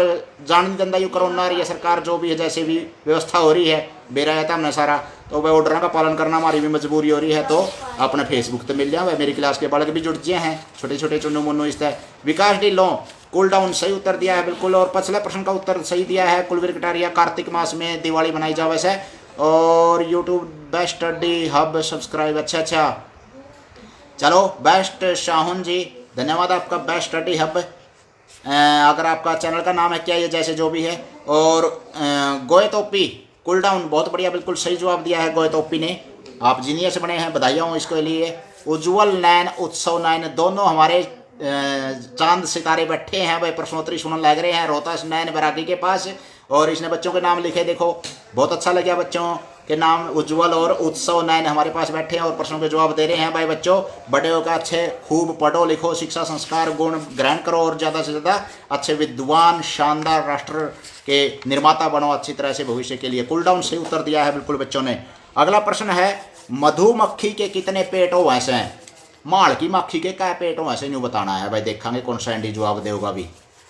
जान दंदा यू करोना रही है सरकार, जो भी है जैसे भी व्यवस्था हो रही है बेरा है हमने सारा, तो वह ऑर्डर का पालन करना हमारी भी मजबूरी हो रही है। तो अपने फेसबुक तो मिल जाए, वह मेरी क्लास के बालक भी जुड़ गए हैं, छोटे छोटे चुन्नू मुन्नू इस तरह। विकास डी लो कूल डाउन सही उत्तर दिया है बिल्कुल, और पिछले प्रश्न का उत्तर सही दिया है। कुलवीर कटारिया कार्तिक मास में दिवाली बनाई जावे से, और YouTube best study hub subscribe. अच्छा अच्छा, चलो बेस्ट शाहुन जी धन्यवाद आपका, बेस्ट स्टडी हब। अगर आपका चैनल का नाम है क्या ये जैसे जो भी है। और गोयत ओपी कूल डाउन बहुत बढ़िया, बिल्कुल सही जवाब दिया है गोयत ओपी ने, आप जीनियस बने हैं, बधाइयाँ हूँ इसके लिए। उज्जवल नैन उत्सव नैन दोनों हमारे चांद सितारे बैठे हैं भाई, प्रश्नोत्तरी सुनने लग रहे हैं रोहतास नैन बैरागी के पास। और इसने बच्चों के नाम लिखे, देखो बहुत अच्छा लगा, बच्चों के नाम उज्जवल और उत्सव नैन हमारे पास बैठे हैं और प्रश्नों के जवाब दे रहे हैं। भाई बच्चों बड़े होकर अच्छे खूब पढ़ो लिखो, शिक्षा संस्कार गुण ग्रहण करो और ज़्यादा से ज़्यादा अच्छे विद्वान शानदार राष्ट्र के निर्माता बनो अच्छी तरह से भविष्य के लिए। कूल डाउन सही उत्तर दिया है बिल्कुल बच्चों ने। अगला प्रश्न है, मधुमक्खी के कितने पेट हो वैसे हैं? माल की मक्खी के क्या पेट हो ऐसे न्यू बताना है भाई, देखेंगे कौन सा एंडी जवाब देगा भी।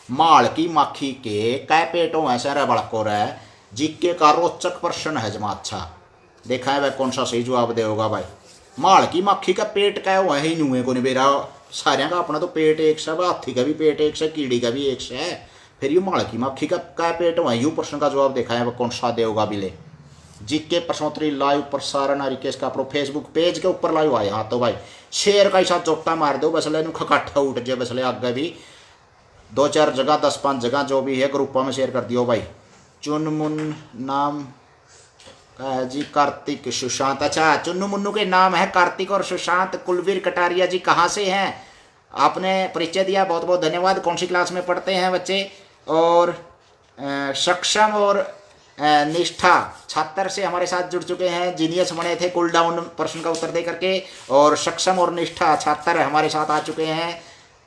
माल की मक्खी के कै पेट हो ऐसा रे बड़को रहे, जिक्के का रोचक प्रश्न है जमा। अच्छा देखा है भाई कौन सा सही जवाब देगा भाई। माल की मक्खी का पेट क्या हुआ है ही नहीं को नहीं बेरा, सारे का अपना तो पेट एक से, हाथी का भी पेट एक से, कीड़ी का भी एक से, फिर ये माल की मक्खी का क्या पेट हुआ, यू प्रश्न का जवाब देखा है कौन सा देगा भी ले। जीके प्रश्नोत्तरी लाइव प्रसारण रिकेश का अपने फेसबुक पेज के ऊपर लाइव आए। हाँ तो भाई शेयर का हिसाब चोटा मार दो बसले खकाठा उठ जाए, बसले आगे भी 2-4 जगह 10-5 जगह जो भी है ग्रुपों में शेयर कर दियो भाई। चुनमुन नाम का है जी, कार्तिक सुशांत। अच्छा चुन्नू मुन्नू के नाम है कार्तिक और सुशांत। कुलवीर कटारिया जी कहाँ से हैं? आपने परिचय दिया, बहुत बहुत धन्यवाद। कौन सी क्लास में पढ़ते हैं बच्चे? और सक्षम और निष्ठा छात्र से हमारे साथ जुड़ चुके हैं, जीनियस बने थे कूल डाउन प्रश्न का उत्तर दे करके, और सक्षम और निष्ठा छात्र हमारे साथ आ चुके हैं।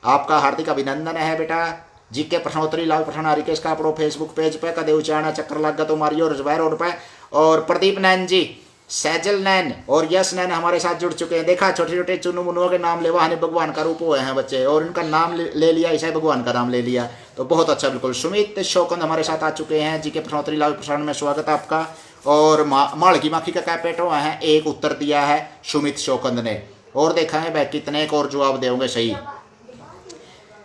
आपका हार्दिक अभिनंदन है बेटा। जीके प्रश्नोत्तरी लाइव प्रश्न रिकेश का अपनो फेसबुक पेज पे कदे उचाना चक्कर लगा तो मारियो रजवार रोड पे। और प्रदीप नैन जी, सैजल नैन और यश नैन हमारे साथ जुड़ चुके हैं। देखा छोटे छोटे चुन्नू मुन्नुओं के नाम लेवा है, भगवान का रूप हुए हैं बच्चे, और इनका नाम ले लिया, ऐसा भगवान का नाम ले लिया, तो बहुत अच्छा बिल्कुल। सुमित शोकंद हमारे साथ आ चुके हैं। जी के प्रश्नोत्तरी लाइव प्रसारण में स्वागत है आपका। और माल की माखी का क्या पेट हुआ है, एक उत्तर दिया है सुमित शोकंद ने। और देखा है भाई कितने एक और जवाब देंगे सही।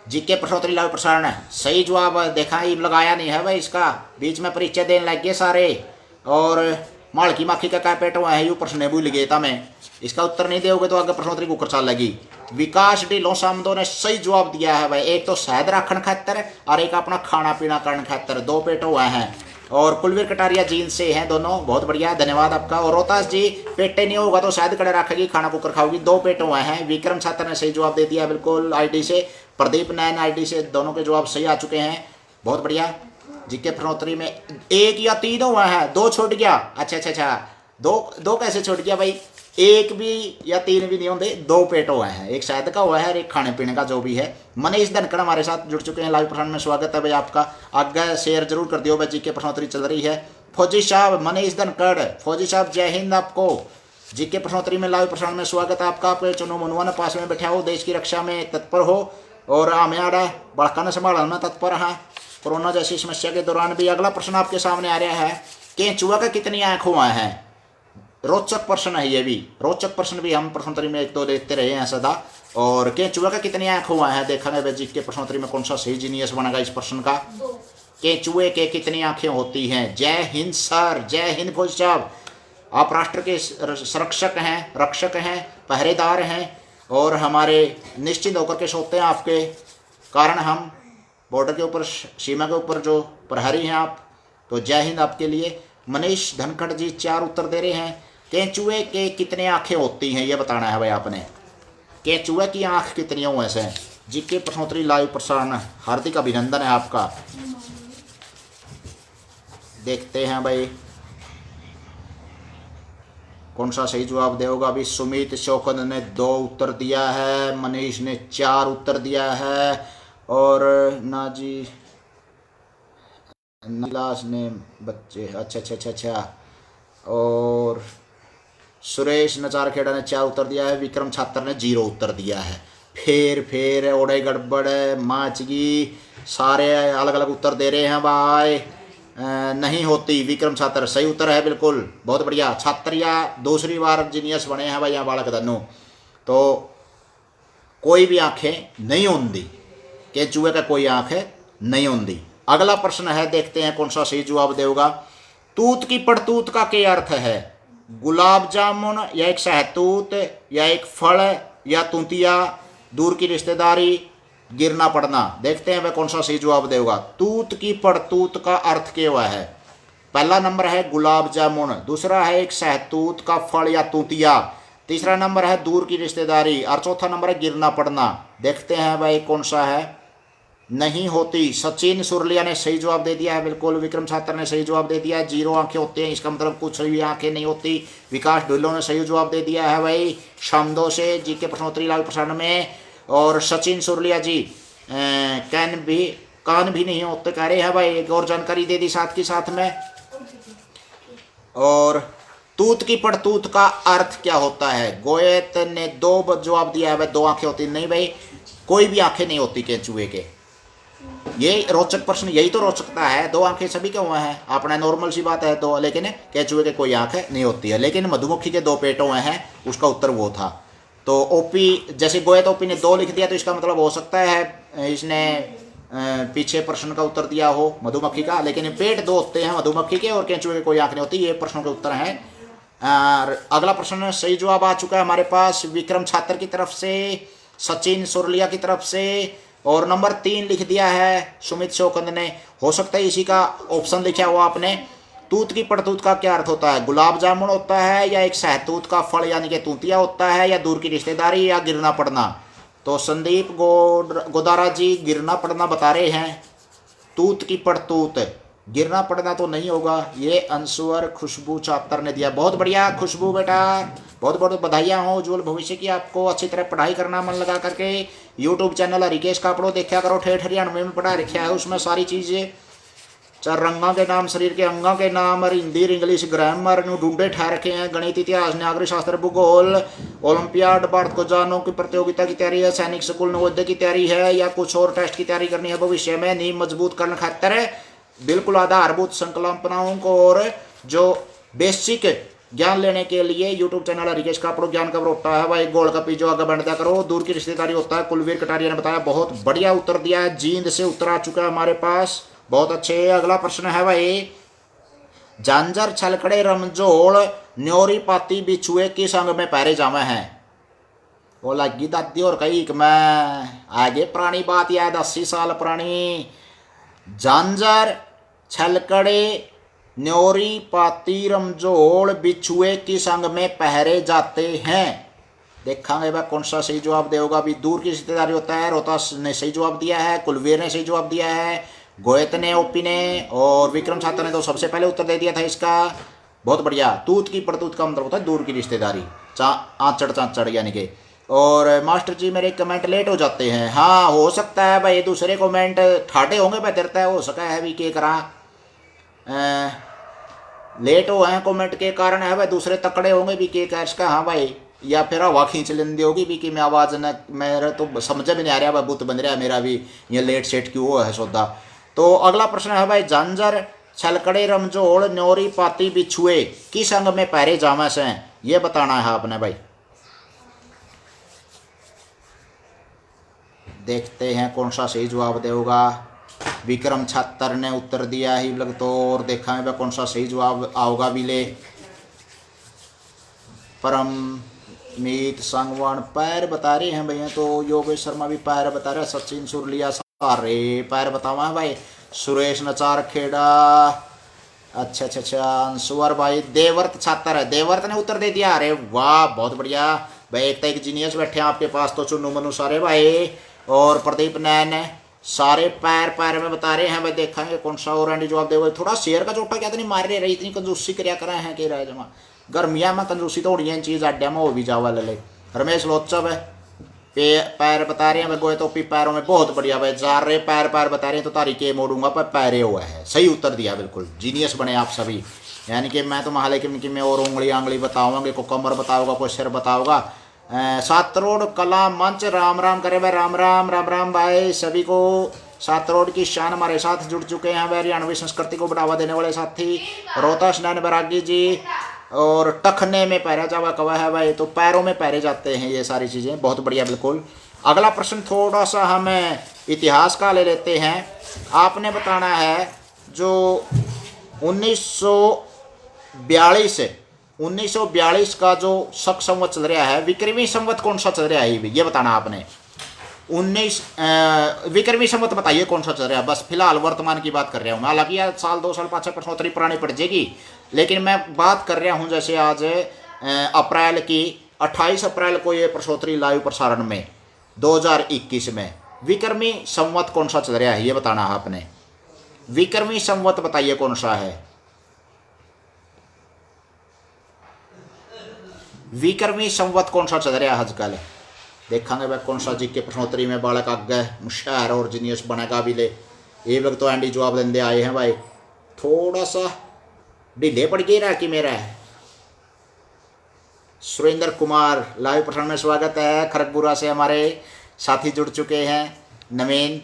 जी के प्रश्नोत्तरी लाइव प्रसारण सही जवाब देखा ही लगाया नहीं है भाई, इसका बीच में परिचय देने लग गए सारे। और माल की माखी का क्या पेट हुआ है, यू प्रश्न भूल गए था मैं, इसका उत्तर नहीं दोगे तो आगे प्रश्नोत्तरी कुकर चाल लगी। विकास डी लोसामदो ने सही जवाब दिया है भाई, एक तो शहद रखन खातर और एक अपना खाना पीना करने खातर, 2 पेट हुए हैं। और कुलवीर कटारिया जीन से हैं दोनों, बहुत बढ़िया धन्यवाद आपका। और रोहतास जी पेटे नहीं होगा तो शायद कड़े रखेगी, खाना कुकर खाओगी, 2 पेट हुए हैं। विक्रम छात्र ने सही जवाब दे दिया बिल्कुल आईडी से। प्रदीप नैन आईडी से, दोनों के जवाब सही आ चुके हैं, बहुत बढ़िया। जीके प्रश्नोत्तरी में 1 या 3 हुआ है, 2 छूट गया। अच्छा अच्छा अच्छा, दो कैसे छूट गया भाई, 1 भी या 3 भी नहीं होंगे, 2 पेट हुआ है, एक शायद का हुआ है और एक खाने पीने का जो भी है। मनीष धनखड़ हमारे साथ जुड़ चुके हैं लाइव प्रसारण में, स्वागत है भाई आपका। आगे शेयर जरूर कर दियो भाई, जीके प्रश्नोत्तरी चल रही है। फौजी साहब मनीष धनखड़, फौजी साहब जय हिंद आपको। जीके प्रश्नोत्तरी में लाइव प्रसारण में स्वागत है आपका। आप चुनो मनुआ पास में बैठा हो, देश की रक्षा में तत्पर हो और आमेड़ा बड़का न संभालने में तत्पर है कोरोना जैसी समस्या के दौरान भी। अगला प्रश्न आपके सामने आ रहा है, केंचुआ का कितनी आँख हुआ है? रोचक प्रश्न है ये भी, रोचक प्रश्न भी हम प्रश्नोत्तरी में 1-2 देखते रहे हैं सदा। और केंचुआ का कितनी आँख हुआ है, देखा है जी के प्रश्नोत्तरी में कौन सा सही जीनियस बनेगा इस प्रश्न का। केंचुए के कितनी आंखें होती हैं? जय हिंद सर, जय हिंद फौजी साहब, आप राष्ट्र के संरक्षक हैं, रक्षक हैं, पहरेदार हैं और हमारे निश्चिंत होकर के सोते हैं आपके कारण। हम बॉर्डर के ऊपर, सीमा के ऊपर जो प्रहरी हैं आप, तो जय हिंद आपके लिए। मनीष धनखड़ जी 4 उत्तर दे रहे हैं। केंचुए के कितने आंखें होती हैं ये बताना है भाई आपने। केंचुए की आंख कितनी हो ऐसे? जीके प्रश्नोत्तरी लाइव प्रसारण, हार्दिक अभिनंदन है आपका। देखते हैं भाई कौन सा सही जवाब देगा। अभी सुमित शौकत ने 2 उत्तर दिया है, मनीष ने 4 उत्तर दिया है, और नाजी नीलाश ने बच्चे अच्छा, और सुरेश नचार खेड़ा ने 4 उत्तर दिया है, विक्रम छात्र ने 0 उत्तर दिया है। फिर ओड़े गड़बड़ माचगी, सारे अलग अलग उत्तर दे रहे हैं भाई। नहीं होती, विक्रम छात्र सही उत्तर है बिल्कुल, बहुत बढ़िया। छात्र या दूसरी बार जीनियस बने हैं भाई यहाँ बालक धनु। तो कोई भी आंखें नहीं होंगी, केंचुए का कोई आंखें नहीं होंगी। अगला प्रश्न है, देखते हैं कौन सा सही जवाब देगा। तूत की पड़तूत का क्या अर्थ है? गुलाब जामुन या एक सहतूत या एक फल या तूतिया, दूर की रिश्तेदारी, गिरना पड़ना। देखते हैं वह कौन सा सही जवाब देगा। तूत की पड़तूत का अर्थ क्या हुआ है? पहला नंबर है गुलाब जामुन, दूसरा है एक सहतूत का फल या तूतिया, तीसरा नंबर है दूर की रिश्तेदारी, और चौथा नंबर है गिरना पड़ना। देखते हैं भाई कौन सा है। नहीं होती, सचिन सुरलिया ने सही जवाब दे दिया है बिल्कुल। विक्रम छात्र ने सही जवाब दे दिया है, 0 आंखें होती हैं, इसका मतलब कुछ भी आंखें नहीं होती। विकास ढुल्लो ने सही जवाब दे दिया है भाई शामदो से जीके प्रश्नोत्तरी लाइव प्रसारण में। और सचिन सुरलिया जी कान भी नहीं होते कह रहे हैं भाई, एक और जानकारी दे दी साथ के साथ में। और तूत की पड़तूत का अर्थ क्या होता है? गोयत ने 2 जवाब दिया है भाई, 2 आंखें होती नहीं भाई, कोई भी आंखें नहीं होती केंचुए के। ये रोचक प्रश्न, यही तो रोचकता है। 2 आंखें सभी के हुए हैं, अपना नॉर्मल सी बात है 2, लेकिन केंचुए के कोई आंखें नहीं होती है। लेकिन मधुमक्खी के 2 पेट हुए हैं, उसका उत्तर वो था। तो ओपी, जैसे गोयत ओपी ने 2 लिख दिया, तो इसका मतलब हो सकता है इसने पीछे प्रश्न का उत्तर दिया हो मधुमक्खी का, लेकिन पेट 2 होते हैं मधुमक्खी के, और केंचुए के कोई आंख नहीं होती। ये प्रश्नों के उत्तर हैं। अगला प्रश्न सही जवाब आ चुका है हमारे पास, विक्रम छात्र की तरफ से, सचिन सुरलिया की तरफ से, और नंबर 3 लिख दिया है सुमित शौकत ने। हो सकता है इसी का ऑप्शन लिखा हुआ आपने। तूत की पड़तूत का क्या अर्थ होता है? गुलाब जामुन होता है, या एक सहतूत का फल यानी कि तूतिया होता है, या दूर की रिश्तेदारी, या गिरना पड़ना। तो संदीप गोदारा जी गिरना पड़ना बता रहे हैं। तूत की पड़तूत, गिरना पड़ना तो नहीं होगा। ये अंशुअर खुशबू छात्र ने दिया, बहुत बढ़िया खुशबू बेटा, बहुत बहुत बधाइयाँ हो उज्जवल भविष्य की आपको। अच्छी तरह पढ़ाई करना, मन लगा करके। यूट्यूब चैनल हरिकेश कापड़ो देखा करो, ठेठ हरियाणवी में पढ़ा रखा है उसमें सारी चीज़ें, चार रंगा के नाम, शरीर के अंगों के नाम, और हिंदी इंग्लिश ग्रामर ढूंढे ठहर रखे हैं। गणित, इतिहास, नागरिक शास्त्र, भूगोल, ओलंपियाड, भारत को जानो की प्रतियोगिता की तैयारी है, सैनिक स्कूल नवोदय की तैयारी है, या कुछ और टेस्ट की तैयारी करनी है भविष्य में। नींव मजबूत करने खातर बिल्कुल आधारभूत संकल्पनाओं को और जो बेसिक ज्ञान लेने के लिए यूट्यूब चैनल हरिकेश कापड़ो ज्ञान कवर होता है भाई। गोल का पीजो आगे बढ़ दिया करो। दूर की रिश्तेदारी होता है, कुलवीर कटारिया ने बताया, बहुत बढ़िया उत्तर दिया है। जींद से उत्तर आ चुका है हमारे पास, बहुत अच्छे। अगला प्रश्न है भाई, झांझर छलकड़े रमजोड़ न्योरी पाती बिछुए किस अंग में पहरे जावे हैं? वो लगी दादी और कही कि मैं आगे पुरानी बात याद, 80 साल पुरानी। झांझर छलकड़े न्योरी पाती रमजोड़ बिछुए किस अंग में पहरे जाते हैं? देखेंगे भाई कौन सा सही जवाब देगा। अभी दूर की रिश्तेदारी होता है, रोहतास ने सही जवाब दिया है, कुलवीर ने सही जवाब दिया है, गोयत ने, ओपी ने, और विक्रम छात्र ने तो सबसे पहले उत्तर दे दिया था इसका। बहुत बढ़िया। तूत की पड़तूत का मतलब होता है दूर की रिश्तेदारी, आंचड़ चांचड़ यानी कि। और मास्टर जी मेरे कमेंट लेट हो जाते हैं। हाँ हो सकता है भाई, दूसरे कमेंट ठाटे होंगे बेहतरता है, हो सका है भी के करा लेट हो हैं कमेंट के कारण है भाई, दूसरे तकड़े होंगे भी के कैश का। हाँ भाई, या फिर हवा खींच लेंदी होगी भी कि मैं आवाज़ न, मेरा तो समझ में नहीं आ रहा भाई, बुत बन रहा है मेरा भी, ये लेट सेट क्यों है सौदा। तो अगला प्रश्न है भाई, झांझर छलकड़े रमजोड़ न्योरी पाती बिछुए किस अंग में पहरे जावे से, ये बताना है आपने भाई। देखते हैं कौन सा सही जवाब देगा। विक्रम छात्र ने उत्तर दिया ही लग तो, और देखा है कौन सा सही जवाब आओगा भी ले। परम मीत संगवान पैर बता रहे हैं भैया, तो योगेश शर्मा भी पैर बता रहे हैं, सचिन सुरलिया सारे पैर बतावा है भाई, सुरेश नचार खेड़ा, अच्छा अच्छा अच्छा, अंशुअर भाई देवर्त छात्र है, देवर्त ने उत्तर दे दिया। अरे वाह बहुत बढ़िया भाई, एक तो एक जीनियस बैठे हैं आपके पास, तो चुन्नू मनु सारे भाई। और प्रदीप नैन सारे पैर पैर में बता रहे हैं भाई, देखेंगे कौन सा और एंडी जवाब देगा। थोड़ा शेयर का चोटा क्या तो नहीं मार रहे, इतनी कंजूसी कराया करा है कि रह जमा गर्मिया में कंजूसी तो होनी है चीज़ अड्डे में हो भी जावा ले। रमेश लोचब है पैर बता रहे हैं भाई, गोए टोपी पैरों में बहुत बढ़िया भाई, जा रहे पैर पैर बता रहे हैं तो तारी के मोड़ूंगा पर पैरे हुआ है। सही उत्तर दिया, बिल्कुल जीनियस बने आप सभी। यानी कि मैं तो महाले की मैं और उंगली आंगली बताऊंगा, कोई कमर बताऊंगा, कोई सिर बताऊंगा। सातरोड कला मंच राम राम करे भाई, राम राम राम राम भाई सभी को। सातरोड की शान हमारे साथ जुड़ चुके हैं भाई, हरियाणवी संस्कृति को बढ़ावा देने वाले साथी रोहतास नैन बैरागी जी। और टखने में पैरा जावा कवा है भाई, तो पैरों में पैरे जाते हैं ये सारी चीज़ें, बहुत बढ़िया बिल्कुल। अगला प्रश्न थोड़ा सा हमें इतिहास का ले लेते हैं। आपने बताना है जो 1942 का जो शक संवत चल रहा है, विक्रमी संवत कौन सा चल रहा है ये बताना आपने। 19 विक्रमी संवत बताइए कौन सा चल रहा है। बस फिलहाल वर्तमान की बात कर रहा हूँ, हालांकि यार साल 2 साल 5 प्रश्नोत्तरी पुरानी पड़ जाएगी, लेकिन मैं बात कर रहा हूँ जैसे आज अप्रैल की 28 अप्रैल को ये प्रश्नोत्तरी लाइव प्रसारण में 2021 में विक्रमी संवत कौन सा चल रहा है ये बताना है आपने। विक्रमी संवत बताइए कौन सा है। विक्रमी संवत कौन सा चल रहा है आजकल, देखेंगे भाई कौन सा जी के प्रश्नोत्तरी में बालक आगे मुशायर और जीनियस बनेगा भी ले। ये वक्त तो एंडी जवाब देंदे आए हैं भाई, थोड़ा सा ढीले पड़ गई रहा कि मेरा है। सुरेंद्र कुमार लाइव प्रसारण में स्वागत है। खड़गपुरा से हमारे साथी जुड़ चुके हैं, नवीन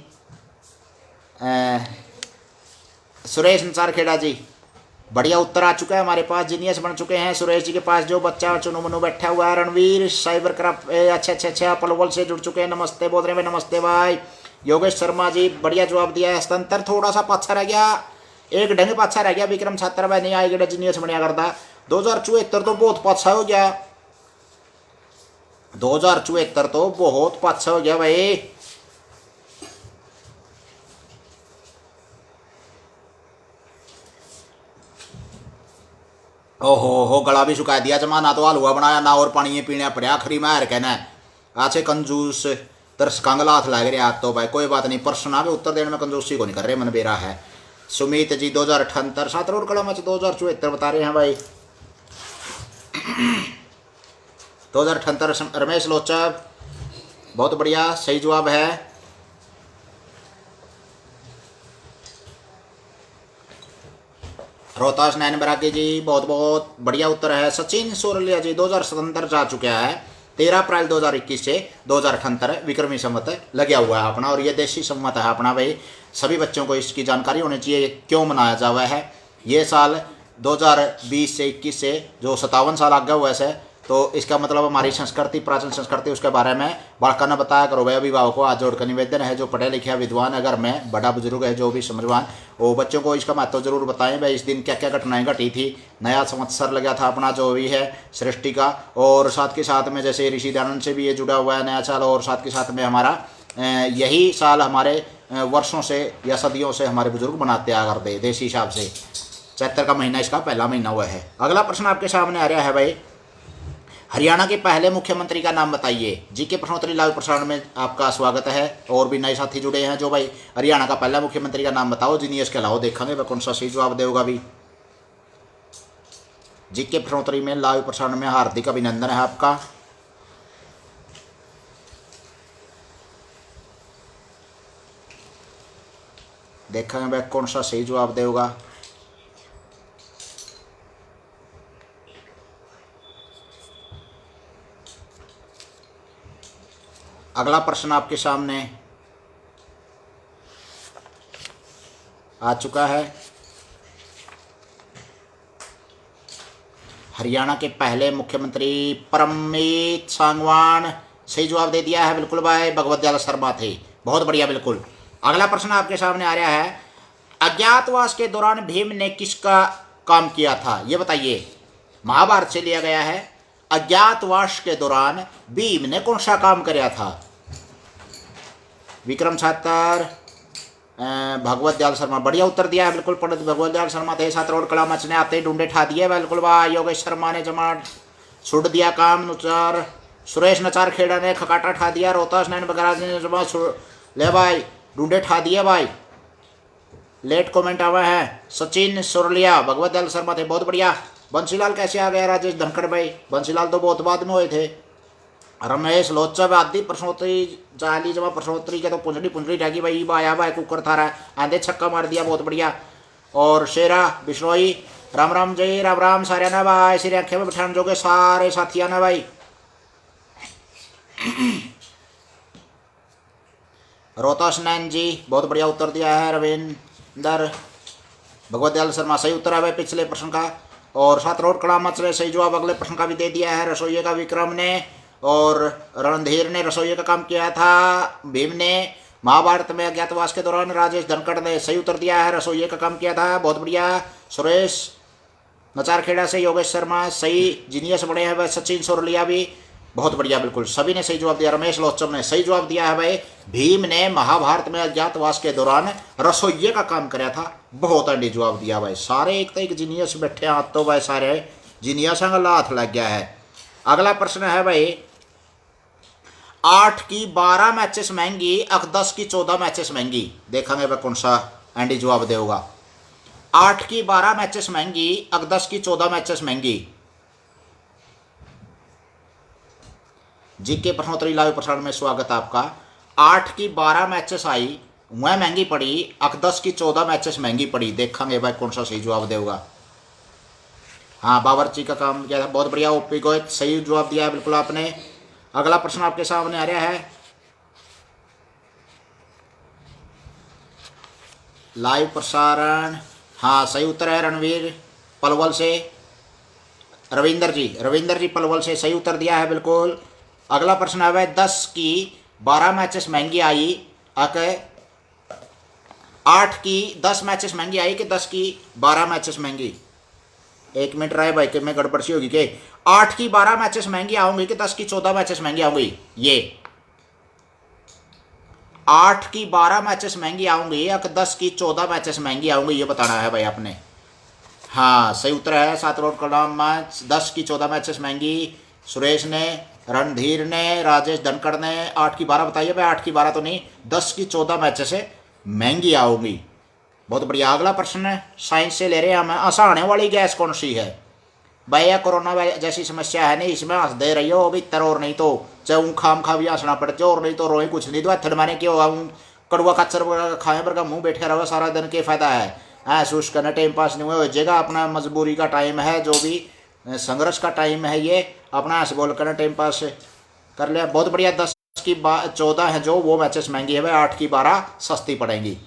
सुरेश संसार खेड़ा जी, बढ़िया उत्तर आ चुका है हमारे पास, जीनियस बन चुके हैं सुरेश जी के पास। जो बच्चा चुनु मनु बैठा हुआ है रणवीर साइबर क्राफ्ट अच्छा पलवल से जुड़ चुके हैं, नमस्ते बोल रहे हैं नमस्ते भाई। योगेश शर्मा जी बढ़िया जवाब दिया है। हस्तांतर थोड़ा सा पाछा रह गया, एक ढंग पाछा रह गया। विक्रम छात्र भाई नहीं आएगा, जीनियस बढ़िया करता। 2074 तो बहुत पाछा हो गया, 2074 तो बहुत पाछा हो गया भाई। ओहो हो गला भी सुखा दिया जमा, ना तो हलवा बनाया ना और पानी पीने पड़ा खरी मार कहना आछे कंजूस तरस कंगला हाथ लग रहा। तो भाई कोई बात नहीं, प्रश्न आगे उत्तर देने में कंजूसी को नहीं कर रहे, मन बेरा है। सुमित जी 2078 सातरोड कला में 2074 बता रहे हैं भाई। 2078 रमेश लोचब बहुत बढ़िया सही जवाब है। रोहतास नैन बरागी जी बहुत बहुत बढ़िया उत्तर है। सचिन सोरलिया जी 2077 जा चुका है, 13 अप्रैल 2021 से 2078 विक्रमी संवत लगा हुआ है अपना, और ये देशी संवत है अपना भाई। सभी बच्चों को इसकी जानकारी होनी चाहिए क्यों मनाया जा रहा है। ये साल 2020 से 21 से जो 57 साल आगे हुआ है, तो इसका मतलब हमारी संस्कृति प्राचीन संस्कृति उसके बारे में बालका ने बताया करो भाई। अभिभावकों को हाथ जोड़कर निवेदन है, जो पढ़े लिखे विद्वान अगर मैं बड़ा बुजुर्ग है जो भी समझवान, वो बच्चों को इसका महत्व जरूर बताएं भाई। इस दिन क्या क्या घटनाएं घटी थी, नया संवत्सर लगा था अपना जो भी है सृष्टि का, और साथ के साथ में जैसे ऋषि दयानंद से भी ये जुड़ा हुआ है नया साल, और साथ के साथ में हमारा यही साल हमारे वर्षों से या सदियों से हमारे बुजुर्ग बनाते आ करते देसी हिसाब से। चैत्र का महीना इसका पहला महीना हुआ है। अगला प्रश्न आपके सामने आ रहा है भाई, हरियाणा के पहले मुख्यमंत्री का नाम बताइए। जी के प्रश्नोत्तरी लाइव प्रसारण में आपका स्वागत है, और भी नए साथी जुड़े हैं जो भाई हरियाणा का पहला मुख्यमंत्री का नाम बताओ, जीनियस के अलावा देखेंगे वह कौन सा सही जवाब देगा भी। जी के प्रश्नोत्तरी में लाइव प्रसारण में हार्दिक अभिनंदन है आपका। देखेंगे वह कौन सा सही जवाब देगा। अगला प्रश्न आपके सामने आ चुका है। हरियाणा के पहले मुख्यमंत्री परमजीत सांगवान, सही जवाब दे दिया है बिल्कुल भाई, भगवत दयाल शर्मा थे, बहुत बढ़िया बिल्कुल। अगला प्रश्न आपके सामने आ रहा है, अज्ञातवास के दौरान भीम ने किसका काम किया था ये बताइए। महाभारत से लिया गया है। अज्ञातवास के दौरान भीम ने कौन सा काम किया था। विक्रम छात्र भगवत दयाल शर्मा, बढ़िया उत्तर दिया है बिल्कुल, पंडित भगवत दयाल शर्मा थे। सातरोड कला मचने आते ही ढूंढे ठा दिए बिल्कुल भाई। योगेश शर्मा ने जमा छुड़ दिया काम नुचार सुरेश नचार खेड़ा ने खकाटा ठा दिया, रोहतास नैन बगैरा ने ले भाई ढूंढे ठा दिए भाई, लेट कमेंट आवा है। सचिन सुरलिया भगवत दयाल शर्मा थे, बहुत बढ़िया। बंसीलाल कैसे आ गया राजेश धनखड़ भाई, बंसीलाल तो बहुत बाद में हुए थे। रमेश लोचब आदि प्रश्नोत्तरी चाली जमा प्रश्नोत्तरी के तो पुंजड़ी पुंजड़ी जागी भाई, आया भाई कुकर था रहा आंधे छक्का मार दिया, बहुत बढ़िया। और शेरा बिश्नोई राम राम जी, राम राम सारे ना भाई, सिरे आंखें में बिठान जोगे सारे साथिया ना भाई। रोहतास नैन जी बहुत बढ़िया उत्तर दिया है। रविंदर भगवत दयाल शर्मा सही उत्तर है भाई पिछले प्रश्न का। और सात रोड कड़ामच ने सही जवाब अगले प्रश्न का भी दे दिया है। रसोइये का विक्रम ने और रणधीर ने रसोइये का काम किया था। भीम ने महाभारत में अज्ञातवास के दौरान राजेश धनखड़ ने सही उत्तर दिया है, रसोइये का काम किया था, बहुत बढ़िया। सुरेश नचारखेड़ा से योगेश शर्मा सही जीनियस बने हैं भाई। सचिन सोरलिया भी बहुत बढ़िया, बिल्कुल सभी ने सही जवाब दिया। रमेश लोचम ने सही जवाब दिया है भाई। भीम ने महाभारत में अज्ञातवास के दौरान रसोइये का काम कराया था, बहुत अंडी जवाब दिया भाई। सारे एक तो एक जीनियस बैठे हाथ तो भाई, सारे जीनियसा का हाथ लग गया है। अगला प्रश्न है भाई, 8 की 12 मैचेस महंगी, 10 की 14 मैचेस महंगी, देखेंगे भाई कौन सा एंडी जवाब देगा। 8 की 12 मैचेस महंगी, 10 की 14 मैचेस महंगी। जीके प्रश्नोत्तरी लाइव प्रसारण में स्वागत है आपका। 8 की 12 मैचेस आई वह महंगी पड़ी, 10 की 14 मैचेस महंगी पड़ी, देखेंगे भाई कौन सा सही जवाब देगा। हाँ बावर्ची का काम किया था, बहुत बढ़िया। ओपी को सही जवाब दिया है बिल्कुल आपने। अगला प्रश्न आपके सामने आ रहा है, लाइव प्रसारण। हाँ सही उत्तर है रणवीर पलवल से, रविंदर जी पलवल से सही उत्तर दिया है बिल्कुल। अगला प्रश्न है भाई, 10 की 12 मैचेस महंगी आई, 8 की 10 मैचेस महंगी आई कि 10 की 12 मैचेस महंगी। एक मिनट रहे भाई कि मैं गड़बड़ सी होगी कि 8 की 12 मैचेस महंगी आऊंगी कि 10 की 14 मैचेस महंगी आऊंगी। ये 8 की 12 मैचेस महंगी आऊंगी या 10 की 14 मैचेस महंगी आऊंगी, ये बताना है भाई आपने। हाँ सही उत्तर है सात रोड कलाम मैच, 10 की 14 मैचेस महंगी। सुरेश ने, रणधीर ने, राजेश धनखड़ ने 8 की 12 बताइए भाई। 8 की 12 तो नहीं, 10 की 14 मैचेस से महंगी आऊंगी, बहुत बढ़िया। अगला प्रश्न है, साइंस से ले रहे हैं हम, हंसाने वाली गैस कौन सी है भाई। या कोरोना जैसी समस्या है नहीं, इसमें हंस दे रही हो भीतर, और नहीं तो चाहे खाम खा भी हंसना पड़ता, और नहीं तो रोए कुछ नहीं। तो थड़ मारे क्यों होगा, कड़ुआ कच्चर खाए पर का मुंह बैठे रहो सारा दिन, के फायदा है। हाँ सूस करना टाइम पास नहीं हुआ हो जाएगा, अपना मजबूरी का टाइम है, जो भी संघर्ष का टाइम है, ये अपना हंस बोल करना टाइम पास कर लिया, बहुत बढ़िया। 10 की 14 है जो, वो मैचेस महंगी है भाई, 8 की 12 सस्ती पड़ेंगी।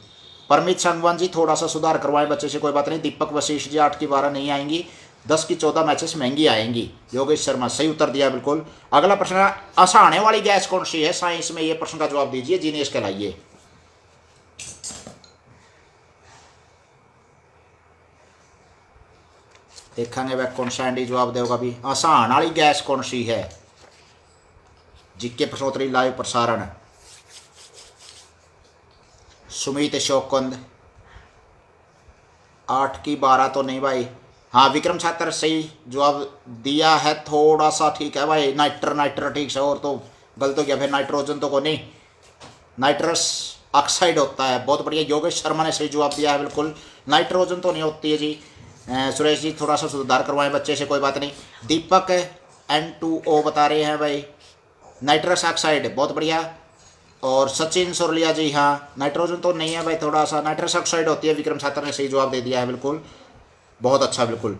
परमित संगवान जी थोड़ा सा सुधार करवाएं बच्चे से, कोई बात नहीं। दीपक वशिष्ठ जी 8 की 12 नहीं आएंगी, 10 की 14 मैचेस महंगी आएंगी। योगेश शर्मा सही उत्तर दिया बिल्कुल। अगला प्रश्न है, हंसाने वाली गैस कौन सी है साइंस में, ये प्रश्न का जवाब दीजिए, जीनियस कहलाइए। देखेंगे वह कौन सा एंडी जवाब देगा भी। हंसाने वाली गैस कौन सी है, जीके प्रश्नोत्तरी लाइव प्रसारण। सुमित शोकंद 8 की 12 तो नहीं भाई। हाँ विक्रम छात्र सही जवाब दिया है, थोड़ा सा ठीक है भाई। नाइटर ठीक से, और तो गलत हो गया फिर, नाइट्रोजन तो को नहीं, नाइट्रस ऑक्साइड होता है, बहुत बढ़िया। योगेश शर्मा ने सही जवाब दिया है बिल्कुल, नाइट्रोजन तो नहीं होती है जी। सुरेश जी थोड़ा सा सुधार करवाएं बच्चे से, कोई बात नहीं। दीपक N2O बता रहे हैं भाई, नाइट्रस ऑक्साइड, बहुत बढ़िया। और सचिन सुरलिया जी हाँ नाइट्रोजन तो नहीं है भाई, थोड़ा सा नाइट्रस ऑक्साइड होती है। विक्रम छात्र ने सही जवाब दे दिया है बिल्कुल, बहुत अच्छा बिल्कुल।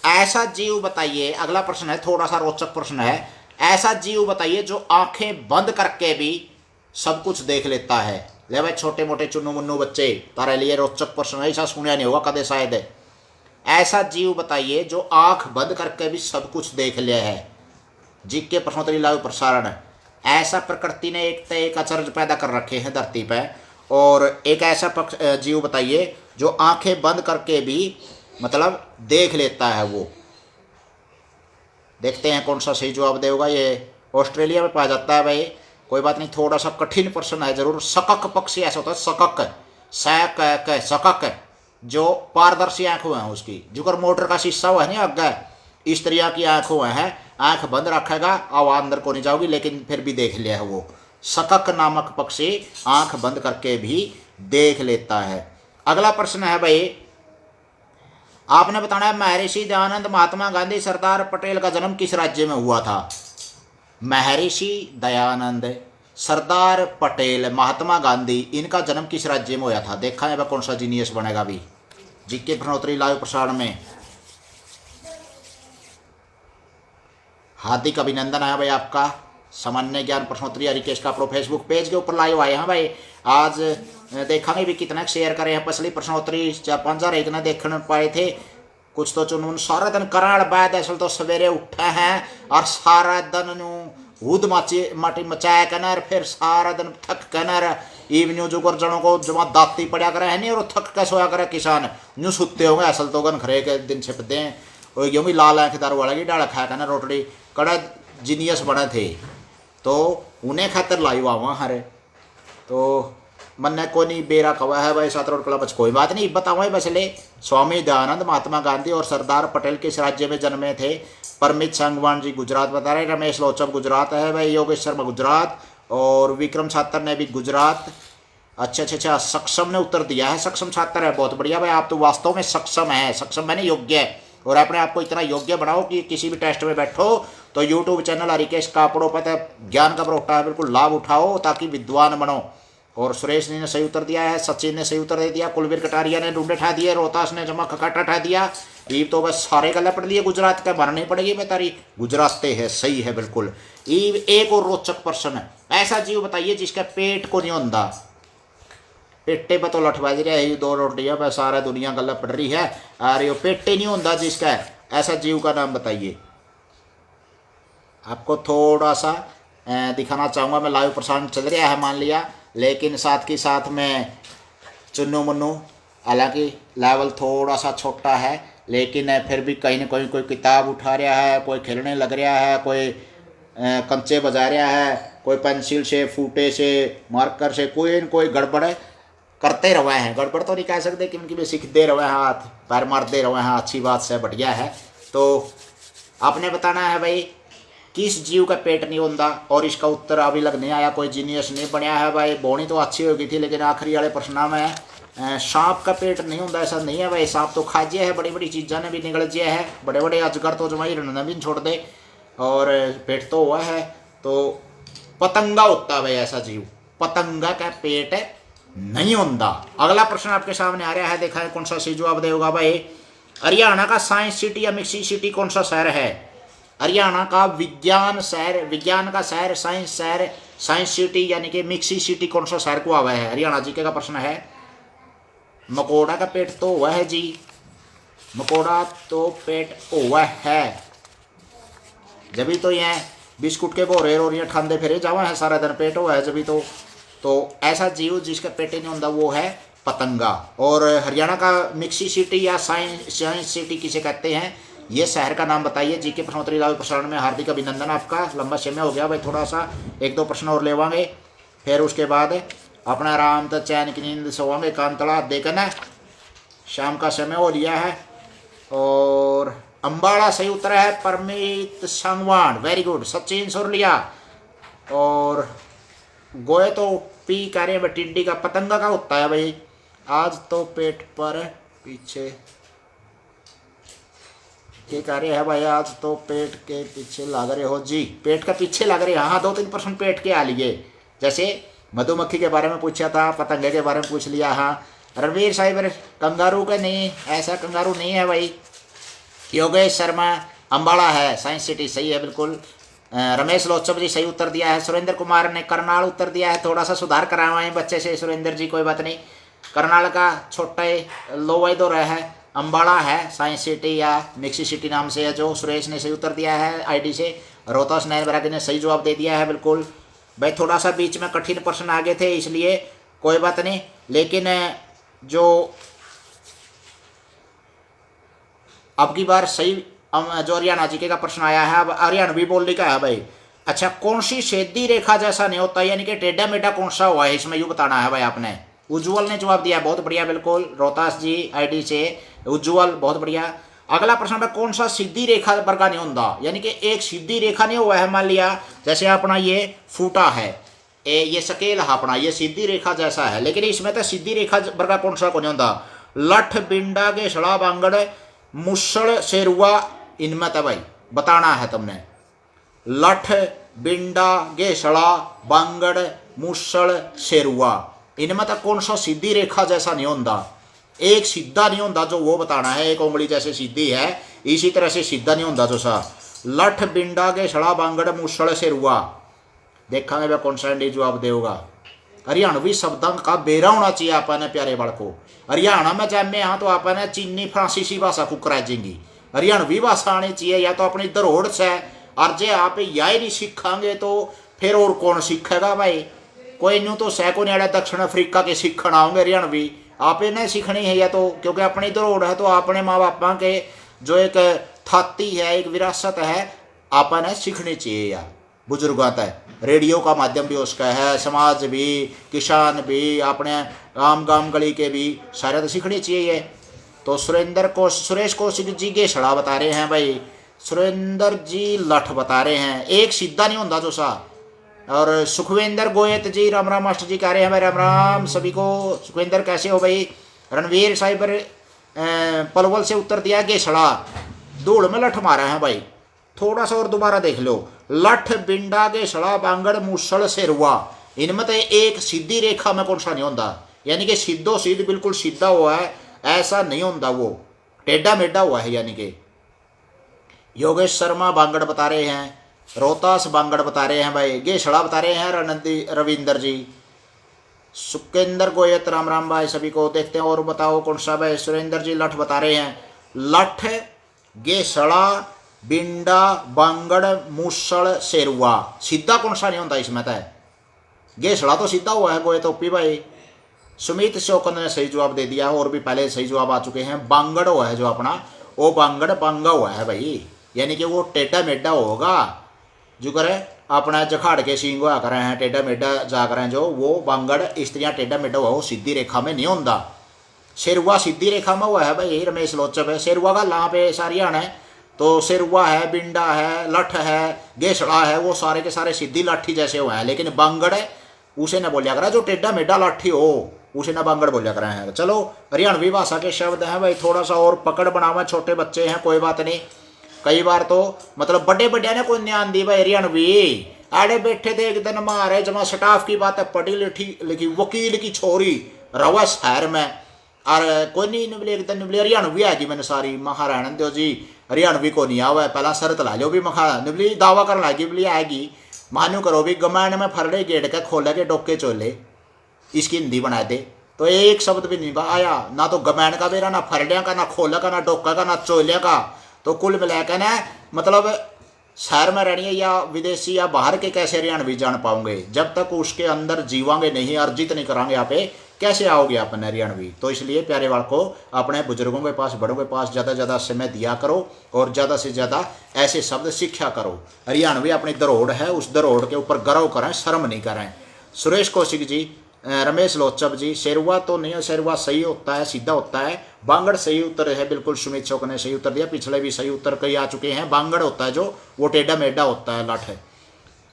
ऐसा जीव बताइए, अगला प्रश्न है थोड़ा सा रोचक प्रश्न है। ऐसा जीव बताइए जो आंखें बंद करके भी सब कुछ देख लेता है। ले भाई छोटे मोटे चुन्नू मुन्नू बच्चे, तारे लिए रोचक प्रश्न है, ऐसा सुनिया नहीं होगा कदे शायद। ऐसा जीव बताइए जो आंख बंद करके भी सब कुछ देख लिया है। जीके प्रश्नोत्तरी लाइव प्रसारण। ऐसा प्रकृति ने एक अचरज पैदा कर रखे हैं धरती पे, और एक ऐसा जीव बताइए जो आंखें बंद करके भी मतलब देख लेता है। वो देखते हैं कौन सा सही जवाब देगा। ये ऑस्ट्रेलिया में पाया जाता है भाई, कोई बात नहीं, थोड़ा सा कठिन प्रश्न है जरूर। सकक पक्षी ऐसा होता है, सकक सकक, जो पारदर्शी आंखें हैं उसकी, जुकर मोटर का शीशा हुआ है नहीं आगे, इस तरह की आंखें हैं, आंख बंद रखेगा, आवाज अंदर को नहीं जाओगी, लेकिन फिर भी देख लिया है वो। सकक नामक पक्षी आंख बंद करके भी देख लेता है। अगला प्रश्न है भाई, आपने बताना है महर्षि दयानंद, महात्मा गांधी, सरदार पटेल का जन्म किस राज्य में हुआ था? महर्षि दयानंद, सरदार पटेल, महात्मा गांधी, इनका जन्म किस राज्य में हुआ था? देखा है कौन सा जीनियस बनेगा भी जीके प्रश्नोत्तरी लाइव प्रसारण में। हार्दिक अभिनंदन है भाई आपका। सामान्य ज्ञान प्रश्नोत्तरी हरिकेश का अपने फेसबुक पेज के ऊपर लाइव आए हैं भाई। आज देखेंगे भी कितना शेयर करे हैं। पिछली प्रश्नोत्तरी 4-5 एक ने देख पाए थे, कुछ तो चुन सारा दिन कराड़ बाद असल तो सवेरे उठे हैं और सारा दिन हूद माटी मचाया कर, फिर सारा दिन थक कर इवन्यू जो कर जनों को जमा दाती पड़ा करे है नहीं, और थक के सोया करे किसान न्यू सुते होंगे असल तो गन खरे के दिन छिपते हैं और यूँ भी लाल आँखेदार वाला की डाल खाया करना रोटड़ी कड़ा जीनियस बने थे, तो उन्हें खातर लाइव आवा हरे। तो मन को नहीं बेरा कवा है भाई 7 रोड क्लब, कोई बात नहीं बताओ। बसले स्वामी दयानंद, महात्मा गांधी और सरदार पटेल किस राज्य में जन्मे थे? परमित संगवान जी गुजरात बता रहे, रमेश लोचब गुजरात है भाई, योगेश शर्मा गुजरात, और विक्रम छात्र ने भी गुजरात। अच्छा, सक्षम ने उत्तर दिया है, सक्षम छात्र है, बहुत बढ़िया भाई। आप तो वास्तव में सक्षम है, सक्षम मैंने योग्य है, और अपने आप को इतना योग्य बनाओ कि किसी भी टेस्ट में बैठो तो यूट्यूब चैनल हरिकेश कापड़ों पर ज्ञान का बरोटा है, बिल्कुल लाभ उठाओ ताकि विद्वान बनो। और सुरेश ने सही उत्तर दिया है, सचिन ने सही उत्तर दे दिया, कुलवीर कटारिया ने ढूंढे ठा दिए, रोहतास ने जमा खकाटा ठा दिया। ये तो बस सारे गले पढ़ लिए, गुजरात का भरनी पड़ेगी मैं तारी, गुजराते है, सही है बिल्कुल। एक और रोचक प्रश्न है, ऐसा जीव बताइए जिसका पेट को नहीं होता। पेटे पर तो लठबाजी रहा है, 2 रोटियां पर सारा दुनिया गला पड़ रही है, और ये पेटे नहीं होता जिसका, ऐसा जीव का नाम बताइए। आपको थोड़ा सा दिखाना चाहूँगा, मैं लाइव प्रसारण चल रहा है मान लिया, लेकिन साथ के साथ में चुन्नू मुन्नू, हालांकि लेवल थोड़ा सा छोटा है, लेकिन फिर भी कहीं ना कहीं कोई किताब उठा रहा है, कोई खेलने लग रहा है, कोई कंचे बजा रहा है, कोई पेंसिल से, फूटे से, मार्कर से कोई न कोई गड़बड़ करते रहे हैं। गड़बड़ तो नहीं कह सकते क्योंकि वे सीखते रहे हैं, हाथ पैर मारते रहे हैं, अच्छी बात से बढ़िया है। तो आपने बताना है भाई किस जीव का पेट नहीं होता, और इसका उत्तर अभी लग नहीं आया, कोई जीनियस नहीं बनया है भाई। बोनी तो अच्छी हो गई थी, लेकिन आखिरी वाले प्रश्न में सांप का पेट नहीं होता, ऐसा नहीं है भाई। सांप तो खाजिया है, बड़ी बड़ी चीज़ा ने भी निकल जिया है, बड़े बड़े अजगर तो जमाई ने भी छोड़ दे, और पेट तो हुआ है। तो पतंगा होता है भाई ऐसा जीव, पतंगा का पेट नहीं होता। अगला प्रश्न आपके सामने आ रहा है, देखा है कौन सा सही जवाब देगा भाई। हरियाणा का साइंस सिटी या मिक्सी सिटी कौन सा शहर है? हरियाणा का विज्ञान शहर, विज्ञान का शहर, साइंस शहर, साइंस सिटी यानी कि मिक्सी सिटी कौन सा शहर को हुआ है? हरियाणा जी का प्रश्न है। मकोड़ा का पेट तो हुआ है जी, मकोड़ा तो पेट हुआ है, जब तो यह बिस्कुट के बोरे और ये ठंडे फिरे जावा है सारा दिन, पेट हुआ है जब तो ऐसा जीव जिसका पेट नहीं होता वो है पतंगा। और हरियाणा का मिक्सी सिटी या साइंस सिटी किसे कहते हैं, ये शहर का नाम बताइए। जीके प्रश्नोत्तरी लाइव प्रसारण में हार्दिक अभिनंदन आपका। लंबा समय हो गया भाई, थोड़ा सा 1-2 प्रश्न और लेवांगे, फिर उसके बाद अपना आराम तो चैन की नींद सोवांगे, कांतला देखना, शाम का समय हो लिया है। और अम्बाड़ा सही उत्तर है, परमित संगवान, वेरी गुड, सचिन सुरलिया। और गोए तो पी कार्य में टिड्डी का, पतंगा का होता है भाई। आज तो पेट पर पीछे के कार्य है भाई, आज तो पेट के पीछे लग रहे हो जी, पेट का पीछे लग रहे। हाँ 2-3 प्रश्न पेट के आ लिए, जैसे मधुमक्खी के बारे में पूछा था, पतंगे के बारे में पूछ लिया। हाँ रणवीर साहिब कंगारू का नहीं, ऐसा कंगारू नहीं है भाई। योगेश शर्मा अम्बाड़ा है, साइंस सिटी सही है बिल्कुल। रमेश लोचब जी सही उत्तर दिया है। सुरेंद्र कुमार ने करनाल उत्तर दिया है, थोड़ा सा सुधार करावाएं बच्चे से सुरेंद्र जी, कोई बात नहीं। करनाल का छोटा लोवाई दो रहा है, अम्बाड़ा है साइंस सिटी या मिक्सी सिटी नाम से है, जो सुरेश ने सही उत्तर दिया है आईडी से। रोहतास नैन बरागी ने सही जवाब दे दिया है बिल्कुल भाई। थोड़ा सा बीच में कठिन प्रश्न आगे थे इसलिए कोई बात नहीं, लेकिन जो अब की बार सही जो हरियाणा जी का प्रश्न आया है, अब हरियाणवी बोलने का है भाई। अच्छा, कौन सी सीधी रेखा जैसा नहीं होता, यानी कि टेढ़ा मेढ़ा कौन सा हुआ है, इसमें यूँ बताना है भाई आपने। उज्ज्वल ने जवाब दिया, बहुत बढ़िया बिल्कुल, रोहतास जी आईडी से उज्ज्वल, बहुत बढ़िया। अगला प्रश्न है कौन सा सीधी रेखा वर्गा नहीं होता, यानी कि एक सीधी रेखा नहीं हुआ है। मान लिया जैसे अपना ये फूटा है, ये स्केल है अपना, ये सीधी रेखा जैसा है, लेकिन इसमें तो सीधी रेखा वर्गा कौन सा को नहीं होता। लठ बिंडा गेसड़ा बांगड़ मुसड़ शेरुआ, इनमें तो भाई बताना है तुमने। लठ बिंडा गेसड़ा बांगड़ मुसड़ शेरुआ, इनमें तो कौन सा सीधी रेखा जैसा नहीं होता। एक सीधा नहीं होता जो वो बताना है, एक उंगली जैसे सीधी है इसी तरह से सीधा नहीं होता जो सा। लठ बिंडा गेसड़ा बांगड़ मुसड़ शेरुआ, देखेंगे वह कौन सा इंडी जवाब देगा। हरियाणवी शब्दों का बेरा होना चाहिए आपने प्यारे बालको। हरियाणा में जन्मे हाँ तो आपने चीनी फ्रांसीसी भाषा को कराजेंगी, हरियाणवी भाषा आनी चाहिए या तो अपनी धरोहर से। और जे आप यह नहीं सीखांगे तो फिर और कौन सीखेगा भाई। कोई न्यू तो सैको न्याड़ा दक्षिण अफ्रीका के सीखना आओगे हरियाणवी, आप इन्हें सीखनी है या तो, क्योंकि अपनी धरोहर है तो अपने माँ बापा के जो एक थाती है, एक विरासत है, आपने सीखनी चाहिए यार। बुजुर्गों तक रेडियो का माध्यम भी उसका है, समाज भी, किसान भी, अपने आम गांव गली के भी सारे तो सीखनी चाहिए। तो सुरेश कौशिक जी गेसड़ा बता रहे हैं भाई, सुरेंद्र जी लठ बता रहे हैं, एक सीधा नहीं होता जो सा। और सुखविंदर गोयत जी राम राम मास्टर जी कह रहे हैं भाई राम राम सभी को। सुखविंदर कैसे हो भाई। रणवीर साइबर पलवल से उत्तर दिया गेसड़ा, धूल में लठ मारा है भाई। थोड़ा सा और दोबारा देख लो, लठ बिंडा गेसड़ा बांगड़ मुसड़ शेरुआ, इनमें तो एक सीधी रेखा में कौन सा नहीं होता, यानी कि सीधो सीध बिल्कुल सीधा हुआ है ऐसा नहीं होता, वो टेढ़ा मेढ़ा हुआ है। यानी कि योगेश शर्मा बांगड़ बता रहे हैं, रोहतास बांगड़ बता रहे हैं भाई, गेसड़ा बता रहे हैं रविंदर जी। सुकेंद्र गोयत राम राम भाई सभी को। देखते हैं और बताओ कौन सा भाई। सुरेंद्र जी लठ बता रहे हैं, लठ गेसड़ा बिंडा बांगड़ मुसड़ शेरुआ, सीधा कौन सा नहीं होता इसमें तो। गेसड़ा तो सीधा हुआ है गोयत ओपी भाई। सुमित शोकन ने सही जवाब दे दिया, और भी पहले सही जवाब आ चुके हैं। बांगड़ हुआ है जो अपना, वो बांगड़ बांगा हुआ है भाई, यानी कि वो टेढ़ा मेढ़ा होगा जो करे अपना जखाड़ के सींग हुआ कर रहे हैं, टेढ़ा मेढ़ा जा कर हैं जो, वो बांगड़ इस तरह टेढ़ा मेढ़ा हुआ, वो सीधी रेखा में नहीं होता। शेरुआ सीधी रेखा में हुआ है भाई, रमेश लोचब है। शेरुआ का ला पे सारी आना है, तो शेरुआ है, बिंडा है, लठ है, गेसड़ा है, वो सारे के सारे सीधी लाठी जैसे हुए हैं। लेकिन बांगड़ है उसे न बोलिया करा जो टेढ़ा मेढ़ा लाठी हो, उसे न बांगड़ बोलिया करा है। चलो हरियाणवी भाषा के शब्द हैं भाई, थोड़ा सा और पकड़ बनावा, छोटे बच्चे हैं कोई बात नहीं। कई बार तो मतलब बड़े बड़े ने कोई ध्यान दी भाई हरियाणवी, आड़े बैठे थे एक दिन मारे जमा स्टाफ की बात है, पढ़ी लिखी वकील की छोरी रवा शहर में, और कोई नहीं निबली एक दिन निबली हरियाणवी आएगी मैंने सारी महाराणा दो जी हरियाणवी को नहीं आवा है, पहला शरत ला लो भी मखा निबली दावा कर लागी बोली आएगी, मान्यू करो भी गमैन में फरड़े गेट के खोले के डोके चोले, इसकी हिंदी बना दे। तो एक शब्द भी नहीं आया, ना तो गमैन का बेरा, ना फरड़िया का, ना खोला का, ना डोका का, ना चोले का। तो कुल मिलाकर ना मतलब शहर में रहनी है या विदेशी या बाहर के कैसे हरियाणवी जान पाओगे, जब तक उसके अंदर जीवांगे नहीं, अर्जित नहीं करांगे यहाँ पे कैसे आओगे अपन हरियाणवी। तो इसलिए प्यारे वाल को अपने बुजुर्गों के पास, बड़ों के पास ज़्यादा से ज़्यादा समय दिया करो और ज़्यादा से ज़्यादा ऐसे शब्द सीखा करो। हरियाणवी अपनी धरोहर है, उस धरोहर के ऊपर गर्व करें, शर्म नहीं करें। सुरेश कौशिक जी, रमेश लोचब जी, शेरुआ तो नहीं है, शेरुआ सही होता है, सीधा होता है। बांगड़ सही उत्तर है, बिल्कुल सुमित चौक ने सही उत्तर दिया, पिछले भी सही उत्तर कई आ चुके हैं। बांगड़ होता है जो वो टेढ़ा मेढ़ा होता है, लठ है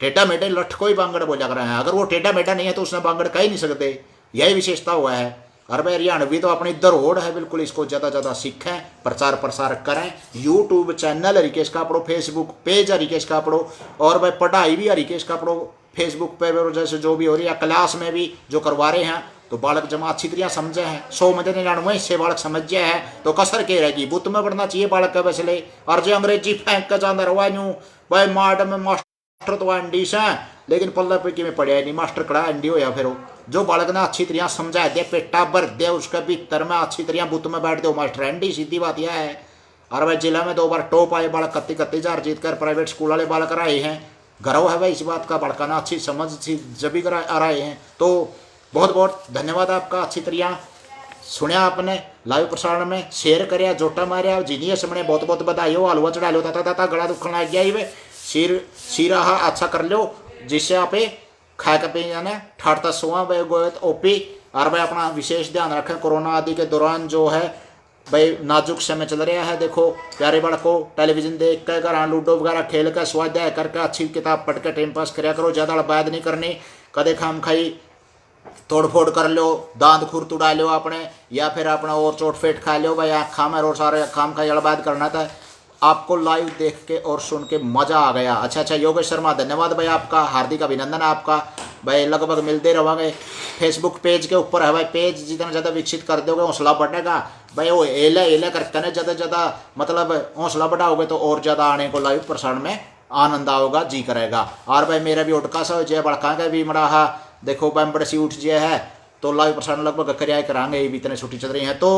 टेढ़ा मेढ़ा, लठ को ही बांगड़ बोला कर रहे हैं। अगर वो टेढ़ा मेढ़ा नहीं है तो उसने बांगड़ कह ही नहीं सकते, यही विशेषता हुआ है। और भाई हरियाणवी तो अपनी धरोहर है, बिल्कुल इसको ज़्यादा ज़्यादा सीखें, प्रचार प्रसार करें। YouTube channel Harikesh Kapdo, Facebook page Harikesh Kapdo, और भाई पढ़ाई भी हरिकेश कापड़ो फेसबुक पर जैसे जो भी हो रही है, क्लास में भी जो करवा रहे हैं तो बालक जमा अच्छी तरह समझे हैं। 100 में 99 से बालक समझ जाए है तो कसर के रहेगी, बुत में पढ़ना चाहिए बालक का वैसे। और जो अंग्रेजी फेंक कर जाना रवा यूँ भाई मैडम मास्टर तो अंडीस हैं, लेकिन पल्ला पे में पढ़िया नहीं, मास्टर कड़ा अंडी हो या फिर जो बालक ने अच्छी तरह समझा दे, पेटा भर दे उसके भीतर में अच्छी तरह बुत में बैठ दो मास्टर अंडी, सीधी बात यह है। और भाई जिला में 2 बार टॉप आए बालक, 31,000 जीत कर प्राइवेट स्कूल वाले बालक आए हैं, गर्व है भाई इस बात का, बड़काना अच्छी समझ जब भी आ रहे हैं। तो बहुत बहुत धन्यवाद आपका, अच्छी तरह सुनिया आपने लाइव प्रसारण में, शेयर कराया, जोटा मारिया, जीनियस मैंने बहुत बहुत बधाई हो। हलवा चढ़ा लो, ताता गला दुखन लग गया ही सीरा अच्छा कर लो, जिससे आप खा के पे जाना ठाड़ता सोआ गोयत ओपी। और भाई अपना विशेष ध्यान रखें, कोरोना आदि के दौरान जो है भाई नाजुक समय चल रहा है। देखो प्यारे बालकों, टेलीविजन देख कर घर लूडो वगैरह खेल कर स्वाध्याय करके अच्छी किताब पढ़ के टाइम पास कराया करो। ज़्यादा बैद नहीं करनी, कदे खाम खाई तोड़ फोड़ कर लो, दांत खुर तुड़ा लो अपने, या फिर अपना और चोट फेट खा लो भाई आँखा में, और सारे खाम खाई अड़बाद करना था। आपको लाइव देख के और सुन के मज़ा आ गया। अच्छा योगेश शर्मा धन्यवाद भाई आपका, हार्दिक अभिनंदन आपका भाई। लगभग मिलते रहेंगे। फेसबुक पेज के ऊपर है भाई, पेज जितना ज़्यादा विकसित कर दोगे हौसला बढ़ेगा भाई। वो एले करके ना ज़्यादा ज़्यादा मतलब हौसला बढ़ाओगे तो और ज़्यादा आने को लाइव प्रसारण में आनंद आओगा, जी करेगा। और भाई मेरा भी उठका सा जय बड़का का भी मड़ा देखो बड़े सी उठ जय है, तो लाइव प्रसारण लगभग कराया कराएंगे, ये भी इतने छुट्टी चल रही हैं। तो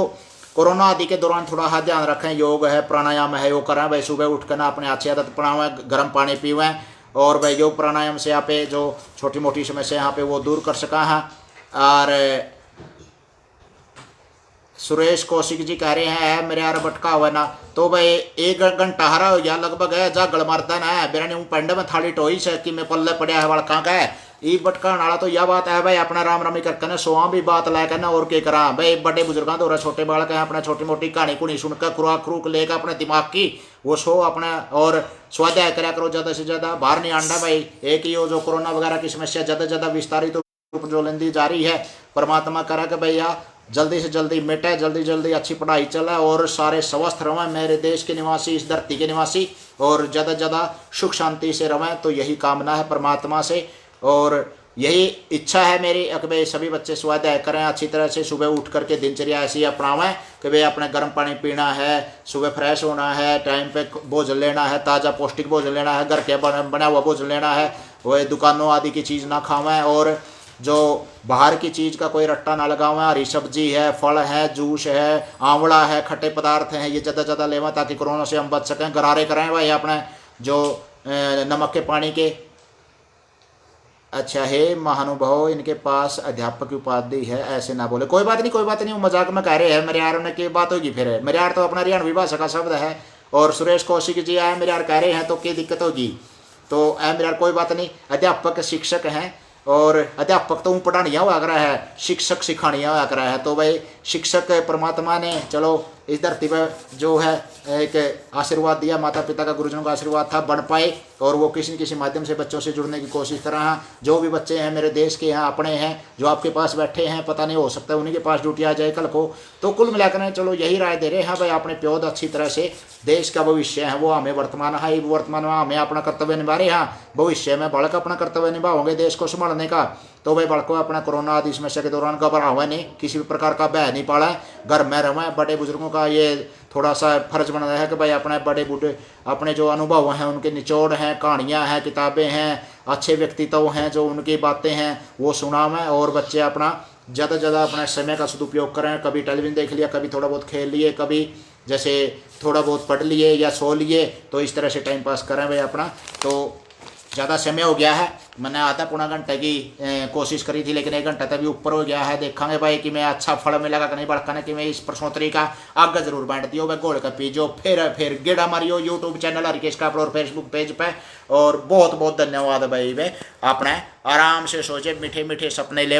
कोरोना आदि के दौरान थोड़ा ध्यान रखें, योग है प्राणायाम है वो करें भाई। सुबह उठ कर ना अपने अच्छी आदत बनावें, गर्म पानी पीवें, और भाई योग प्राणायाम से यहाँ पे जो छोटी मोटी समस्या यहाँ पे वो दूर कर सका है। और सुरेश कौशिक जी कह रहे हैं मेरे यार बटका हुआ ना, तो भाई 1 घंटा हरा हो गया लगभग है, जा गड़मर्दन है मेरा नहीं पंडे में थाली टोई से कि मैं पल्ले पड़िया है बड़का का है ई बटका नाला। तो यह बात है भाई अपना राम रामी करके ना सोआ भी बात लाया करना, और क्या करा भाई बड़े बुजुर्गों तो छोटे बालक हैं अपना छोटी मोटी कहानी कुनी सुनकर खुराक खुरूक लेकर अपने दिमाग की वो सो अपना और स्वाध्याय कराया करो ज़्यादा से ज़्यादा, बाहर नहीं आंडा भाई। एक ही हो जो कोरोना वगैरह की समस्या ज़्यादा से ज़्यादा विस्तारित रूप जो लेंदी जा रही है, परमात्मा करा कि भैया जल्दी से जल्दी मिटे, जल्दी जल्दी अच्छी पढ़ाई चले और सारे स्वस्थ रहें मेरे देश के निवासी, इस धरती के निवासी, और ज़्यादा से ज़्यादा सुख शांति से रहें। तो यही कामना है परमात्मा से, और यही इच्छा है मेरी कि भाई सभी बच्चे स्वाध्याय करें अच्छी तरह से, सुबह उठ करके दिनचर्या ऐसी अपनावें कि भाई अपने गर्म पानी पीना है, सुबह फ्रेश होना है, टाइम पे भोजन लेना है, ताज़ा पौष्टिक भोजन लेना है, घर के बना हुआ भोजन लेना है, वह दुकानों आदि की चीज़ ना खावें, और जो बाहर की चीज़ का कोई रट्टा ना लगावें। हरी सब्जी है, फल है, जूस है, आंवला है, खट्टे पदार्थ हैं, ये ज़्यादा ज़्यादा लेवें ताकि कोरोना से हम बच सकें। गरारे करें भाई अपने जो नमक के पानी के। अच्छा हे महानुभाव, इनके पास अध्यापक की उपाधि है, ऐसे ना बोले। कोई बात नहीं कोई बात नहीं, वो मजाक में कह रहे हैं। मेरे यार ने की बात होगी फिर, मेरे यार तो अपना हरियाणवी भाषा का शब्द है, और सुरेश कौशिक जी आए मेरे यार कह रहे हैं तो क्या दिक्कत होगी। तो मेरे यार कोई बात नहीं, अध्यापक शिक्षक हैं, और अध्यापक तो पढ़ानिया हुआ कर है, शिक्षक सिखानिया हुआ कर है। तो भाई शिक्षक परमात्मा ने चलो इस धरती पर जो है एक आशीर्वाद दिया, माता पिता का गुरुजनों का आशीर्वाद था, बन पाए, और वो किसी न किसी माध्यम से बच्चों से जुड़ने की कोशिश कर रहा है। जो भी बच्चे हैं मेरे देश के यहाँ अपने हैं, जो आपके पास बैठे हैं, पता नहीं हो सकता है उन्हीं के पास ड्यूटी आ जाए कल को। तो कुल मिलाकर चलो यही राय दे रहे हैं भाई, अपने प्योद अच्छी तरह से, देश का भविष्य है वो हमें वर्तमान है, वर्तमान में हमें अपना कर्तव्य निभा रहे हैं, भविष्य में बालक अपना कर्तव्य निभाओगे देश को संभालने का। तो भाई बालकों अपना कोरोना आदि समस्या के दौरान घबरावे नहीं, किसी भी प्रकार का भय नहीं पाला, घर में रहें। बड़े बुजुर्गों का ये थोड़ा सा फर्ज बन रहा है कि भाई अपने बड़े बूढ़े अपने जो अनुभव हैं, उनके निचोड़ हैं, कहानियाँ हैं, किताबें हैं, अच्छे व्यक्तित्व हैं, जो उनकी बातें हैं वो सुनावें, और बच्चे अपना ज़्यादा से ज़्यादा अपने समय का सदुपयोग करें। कभी टेलीविजन देख लिया, कभी थोड़ा बहुत खेल लिए, कभी जैसे थोड़ा बहुत पढ़ लिए या सो लिए, तो इस तरह से टाइम पास करें भाई अपना। तो ज़्यादा समय हो गया है, मैंने आधा पौना घंटे की कोशिश करी थी, लेकिन 1 घंटा तभी ऊपर हो गया है। देखेंगे भाई कि मैं अच्छा फल मिलेगा कि नहीं, बड़का कि मैं इस प्रश्नोत्तरी का आगे जरूर बांट दियो भाई, घोल कर पीजो, फिर गेड़ा मारियो यूट्यूब चैनल हरिकेश कापड़ और फेसबुक पेज पे। और बहुत बहुत धन्यवाद भाई वे, अपने आराम से सोचे, मीठे मीठे सपने ले।